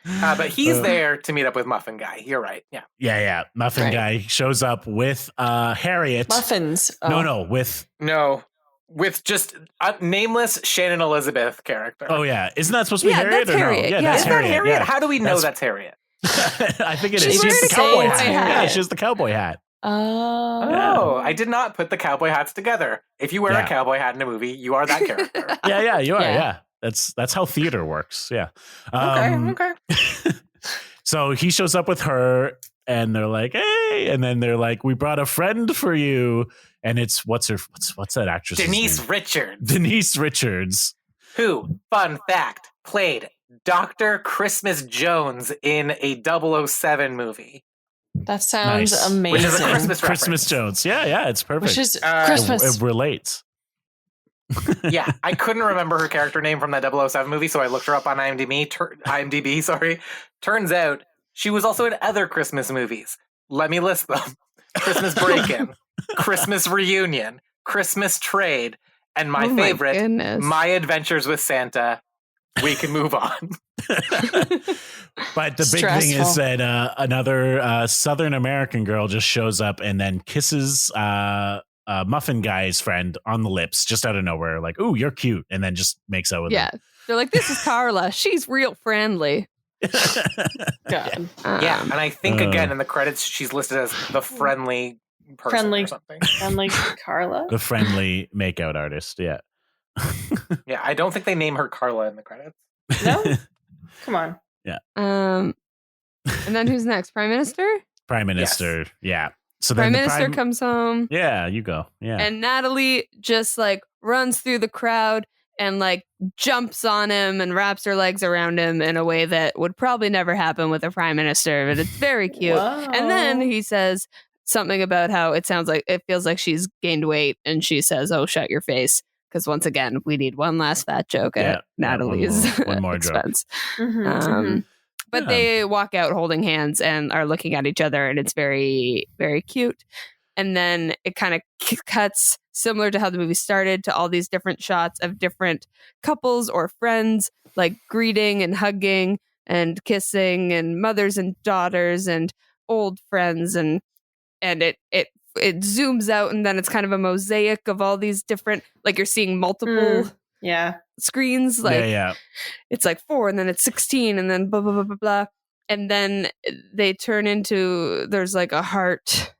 But he's there to meet up with Muffin Guy. You're right. Yeah. Yeah. Muffin Right. guy shows up with Harriet. Muffins. Oh. No, with No. with just a nameless Shannon Elizabeth character. Oh yeah, isn't that supposed to be Harriet? that's or Harriet. No? Yeah, that's Is that Harriet? Yeah. How do we know that's Harriet? I think it is. She's She has wearing the a cowboy cowboy hat. hat. Yeah, she has the cowboy hat. Oh, I did not put the cowboy hats together. If you wear a cowboy hat in a movie, you are that character. Yeah, you are. Yeah, that's how theater works. Yeah. Okay. So he shows up with her, and they're like, "Hey!" And then they're like, "We brought a friend for you." And it's what's that actress? Denise Richards. Denise Richards, who, fun fact, played Dr. Christmas Jones in a 007 movie. That sounds Nice. amazing. Which is a Christmas Christmas Jones. Yeah, it's perfect. Which is Uh, Christmas. It relates. Yeah, I couldn't remember her character name from that 007 movie, so I looked her up on IMDb. Sorry. Turns out she was also in other Christmas movies. Let me list them: Christmas Break-In, Christmas Reunion, Christmas Trade, and my favorite, goodness. My Adventures with Santa. We can move on. But the big thing is that another Southern American girl just shows up and then kisses Muffin Guy's friend on the lips just out of nowhere, like, "Ooh, you're cute," and then just makes out with him. They're like, "This is Carla. She's real friendly." God. Yeah, and I think again in the credits she's listed as the friendly person or something. Friendly Carla? The friendly makeout artist, yeah. Yeah, I don't think they name her Carla in the credits. No? Come on. Yeah. And then who's next? Prime Minister? Prime Minister, yeah. So Prime then Minister comes home. Yeah, you go. Yeah. And Natalie just like runs through the crowd and like jumps on him and wraps her legs around him in a way that would probably never happen with a prime minister, but it's very cute. Whoa. And then he says something about how it feels like she's gained weight, and she says, "Oh, shut your face." Because once again, we need one last fat joke at Natalie's one more expense. Mm-hmm, But they walk out holding hands and are looking at each other, and it's very, very cute. And then it kind of cuts, similar to how the movie started, to all these different shots of different couples or friends, like greeting and hugging and kissing, and mothers and daughters and old friends, and it zooms out, and then it's kind of a mosaic of all these different, like you're seeing multiple screens, like it's like 4, and then it's 16, and then blah blah blah blah blah, and then they turn into, there's like a heart,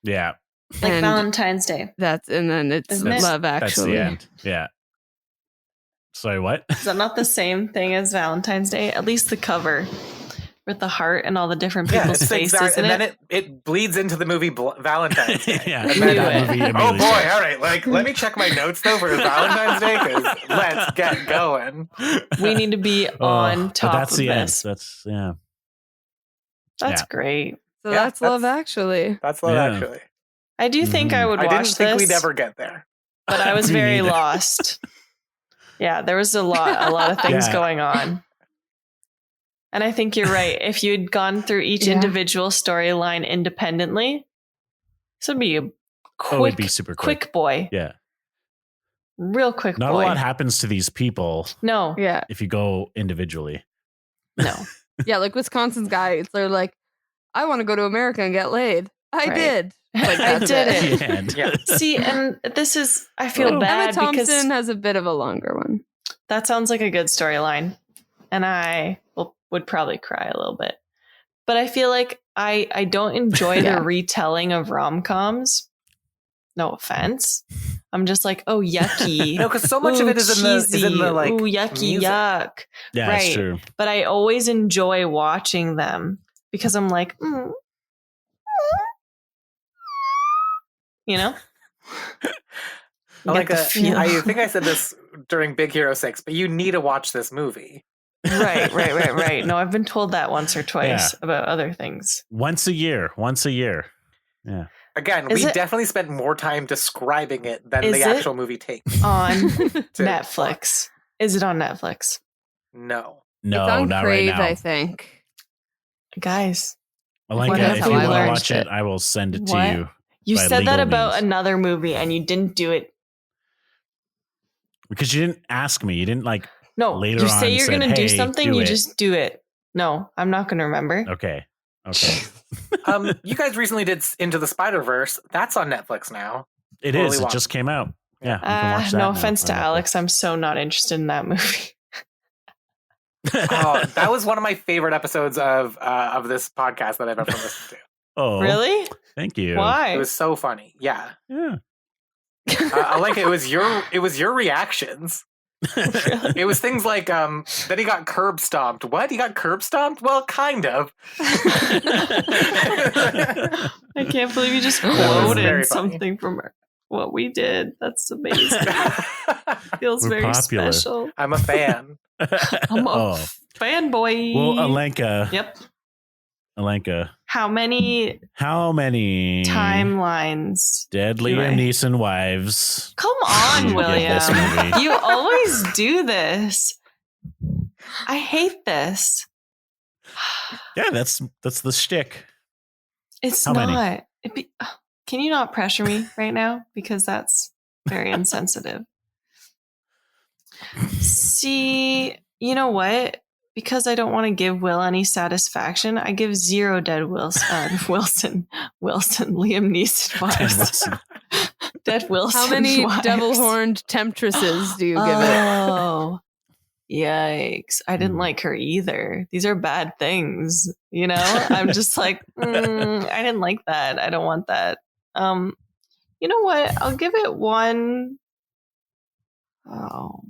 yeah, like Valentine's Day. And then it's Love Actually. That's the end. Yeah. Sorry, what? Is that not the same thing as Valentine's Day? At least the cover with the heart and all the different people's faces in and it. then it bleeds into the movie Valentine's Day. Yeah, and then, oh boy, all right, like let me check my notes though for Valentine's Day, because let's get going. We need to be on top that's of the this. End. That's great. So that's Love Actually. That's Love Actually. I do think I would watch this. I didn't think we'd ever get there. But I was very lost. Yeah, there was a lot of things going on. And I think you're right. If you'd gone through each individual storyline independently, this would be a it'd be super quick boy. Yeah. Real quick Not boy. a lot happens to these people. No. Yeah. If you go individually. No. Yeah, like Wisconsin's guy, they're like, "I want to go to America and get laid." I did. Like, I did it. Yeah. See, and this is, I feel bad Emma because Thompson has a bit of a longer one. that sounds like a good storyline. And I would probably cry a little bit. But I feel like I don't enjoy the retelling of rom-coms. No offense. I'm just like, oh, yucky. No, because so much of it is in the like, ooh, yucky, music. yuck. Yeah, right. That's true. But I always enjoy watching them because I'm like, you know? I think I said this during Big Hero 6, but you need to watch this movie. Right. No, I've been told that once or twice about other things. Once a year. Yeah. Again, we definitely spent more time describing it than the actual movie takes. On Netflix. Is it on Netflix? No. It's on not Crave, right now. I think. Guys. Alenka, if you want to watch it, I will send it to you. You said that about means. another movie and you didn't do it. Because you didn't ask me. You didn't later you say you're going to do something, you it. just do it. No, I'm not going to remember. Okay. You guys recently did Into the Spider-Verse. That's on Netflix now. It is. It just came out. Yeah, you can watch that no now offense to on Netflix. Alex, I'm so not interested in that movie. Oh, that was one of my favorite episodes of this podcast that I've ever listened to. Oh, Really? Thank you. Why? It was so funny. Yeah, Yeah. I like it. It was your reactions. Really? It was things like then he got curb stomped. What? He got curb stomped? Well, kind of. I can't believe you just That was very quoted funny. something from what we did. That's amazing. Feels We're very popular. special. I'm a fan. I'm a fanboy. Well, Alenka. Yep. Alenka. How many timelines? Dead Do Liam I- Neeson wives. Come on, You give this William. movie. You always do this. I hate this. Yeah, that's the shtick. It's How many? not. Can you not pressure me right now? Because that's very insensitive. See, you know what? Because I don't want to give Will any satisfaction, I give 0 dead Wilson, Liam Neeson wives. Wilson. Dead Wilson. How many wives. devil horned temptresses do you give it? Oh, yikes. I didn't like her either. These are bad things. You know, I'm just like, I didn't like that. I don't want that. You know what? I'll give it one. Oh,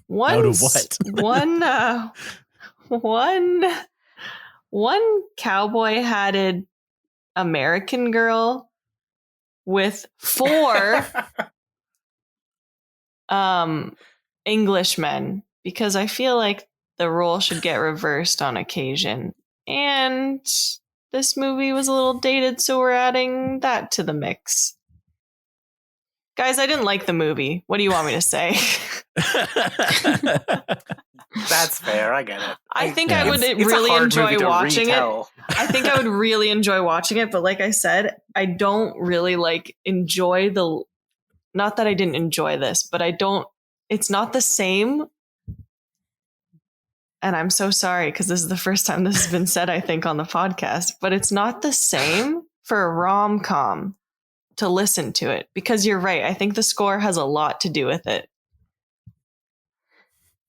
One. Out of what? One cowboy hatted American girl with 4 Englishmen, because I feel like the role should get reversed on occasion. And this movie was a little dated, so we're adding that to the mix. Guys, I didn't like the movie. What do you want me to say? That's fair. I get it. I think Yeah. I would It's a really hard enjoy movie to watching retell. it. I think I would really enjoy watching it, but like I said, I don't really enjoy not that I didn't enjoy this, but it's not the same. And I'm so sorry because this is the first time this has been said, I think, on the podcast, but it's not the same for a rom-com to listen to it, because you're right. I think the score has a lot to do with it.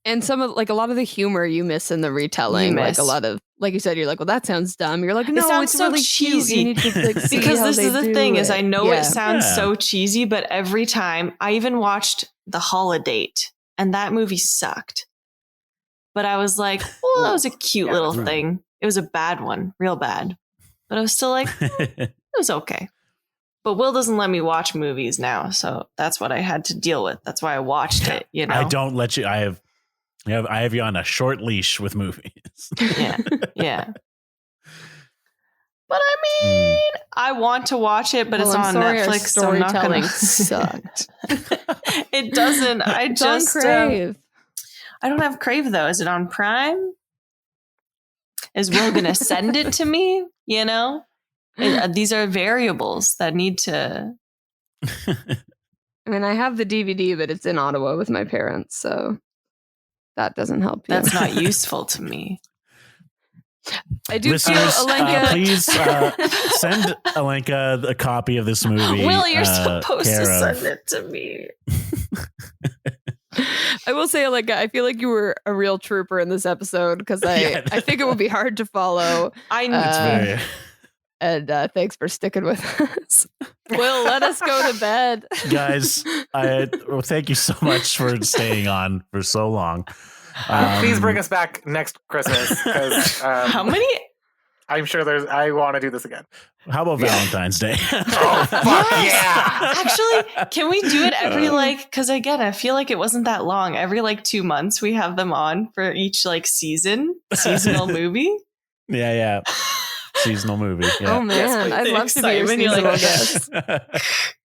And some of a lot of the humor you miss in the retelling, miss. like a lot of, like you said, you're like, well, that sounds dumb. You're like, no, sounds it's so really cheesy. cute. You need to see Because how this they is the do thing is it. I know Yeah. it sounds Yeah. so cheesy, but every time I even watched The Holiday, and that movie sucked. But I was like, well, that was a cute little thing. It was a bad one, real bad. But I was still like, it was okay. But Will doesn't let me watch movies now, so that's what I had to deal with. That's why I watched it, you know. I don't let you. I have you on a short leash with movies. Yeah. But I mean, I want to watch it, but Well, it's I'm on sorry, our Netflix, so I'm not storytelling gonna. sucked. It doesn't. I It's on just Crave. I don't have Crave though. Is it on Prime? Is Will gonna send it to me? You know, these are variables that need to. I mean, I have the DVD, but it's in Ottawa with my parents, so that doesn't help you. That's not useful to me. I do feel Listeners, Alenka. please send Alenka a copy of this movie. Will, you're supposed to care of. send it to me. I will say, Alenka, I feel like you were a real trooper in this episode because Yeah. I think it would be hard to follow. I Very- And thanks for sticking with us. Will, let us go to bed. guys, thank you so much for staying on for so long. Please bring us back next Christmas. 'Cause, How many? I'm sure I want to do this again. How about Valentine's Day? Oh, fuck yeah. Actually, can we do it every because again, I feel like it wasn't that long. Every 2 months we have them on for each seasonal movie. Yeah. Seasonal movie. Yeah. Oh man, I'd love to be your Excitement, you're seasonal like- guest.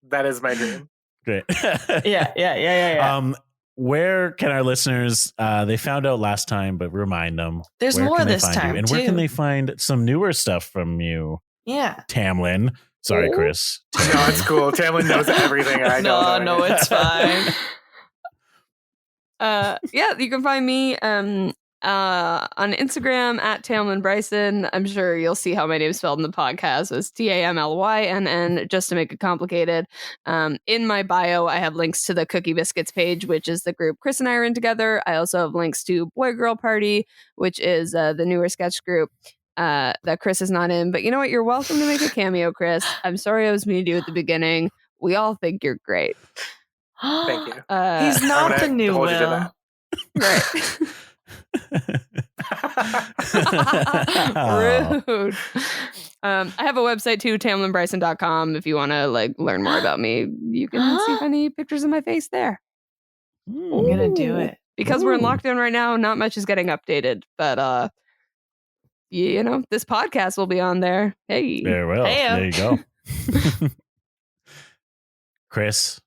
That is my dream. Great. Yeah. Where can our listeners? They found out last time, but remind them. There's where more can they this find you? time, and where can too. they find some newer stuff from you, Yeah. Tamlynn? Sorry, Oh. Chris. No, it's cool. Tamlynn knows everything. I don't know. No, it's fine. Yeah, you can find me On Instagram at Tamlynn Bryson. I'm sure you'll see how my name's spelled in the podcast. It's TAMLYNN, just to make it complicated. In my bio, I have links to the Cookie Biscuits page, which is the group Chris and I are in together. I also have links to Boy Girl Party, which is the newer sketch group that Chris is not in. But you know what? You're welcome to make a cameo, Chris. I'm sorry I was mean to you at the beginning. We all think you're great. Thank you. He's not the new Will. Right. Rude. I have a website too, tamlynnbryson.com. If you want to learn more about me, you can see any pictures of my face there. I'm gonna do it because we're in lockdown right now. Not much is getting updated, but this podcast will be on there. Hey, very well. Hey-o. There you go. Chris,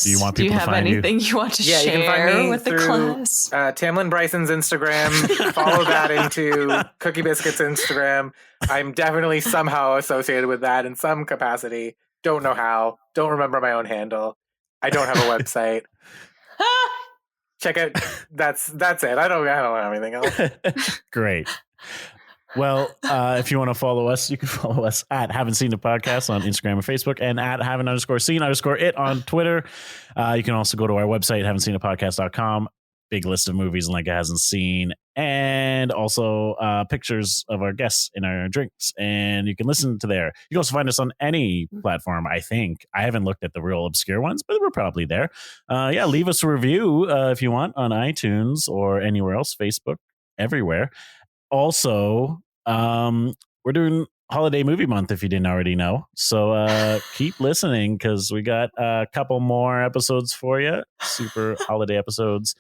do you want people to have find anything you want to you can find share me with the through class? Tamlynn Bryson's Instagram. Follow that into Cookie Biscuits Instagram. I'm definitely somehow associated with that in some capacity. Don't know how. Don't remember my own handle. I don't have a website. Check it. That's it. I don't have anything else. Great. Well, if you want to follow us, you can follow us at Haven't Seen the Podcast on Instagram and Facebook, and at haven't_seen_it on Twitter. You can also go to our website, haven'tseenapodcast.com. Big list of movies Lenka hasn't seen, and also pictures of our guests and our drinks, and you can listen to there. You can also find us on any platform, I think. I haven't looked at the real obscure ones, but we're probably there. Leave us a review if you want on iTunes or anywhere else, Facebook, everywhere. Also, we're doing holiday movie month if you didn't already know. So keep listening because we got a couple more episodes for you. Super holiday episodes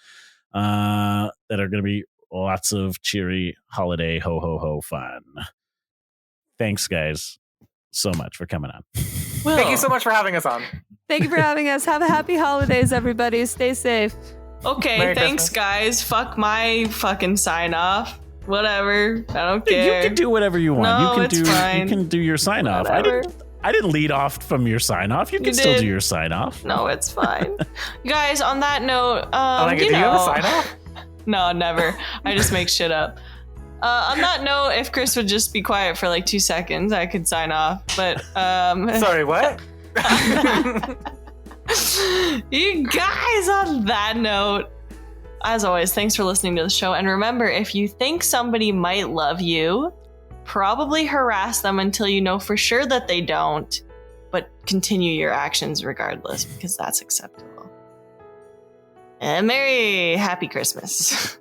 that are going to be lots of cheery holiday ho ho ho fun. Thanks, guys, so much for coming on. Well, thank you so much for having us on. Thank you for having us. Have a happy holidays, everybody. Stay safe. Okay, Merry thanks, Christmas. Guys. Fuck my fucking sign off. Whatever. I don't care. You can do whatever you want. No, You can do your sign off. I didn't lead off from your sign off. You can still do your sign off. No, it's fine. Guys, on that note, do you have a sign off? No, never. I just make shit up. On that note, if Chris would just be quiet for 2 seconds, I could sign off. But sorry, what? You guys, on that note, as always, thanks for listening to the show. And remember, if you think somebody might love you, probably harass them until you know for sure that they don't, but continue your actions regardless, because that's acceptable. And happy Christmas.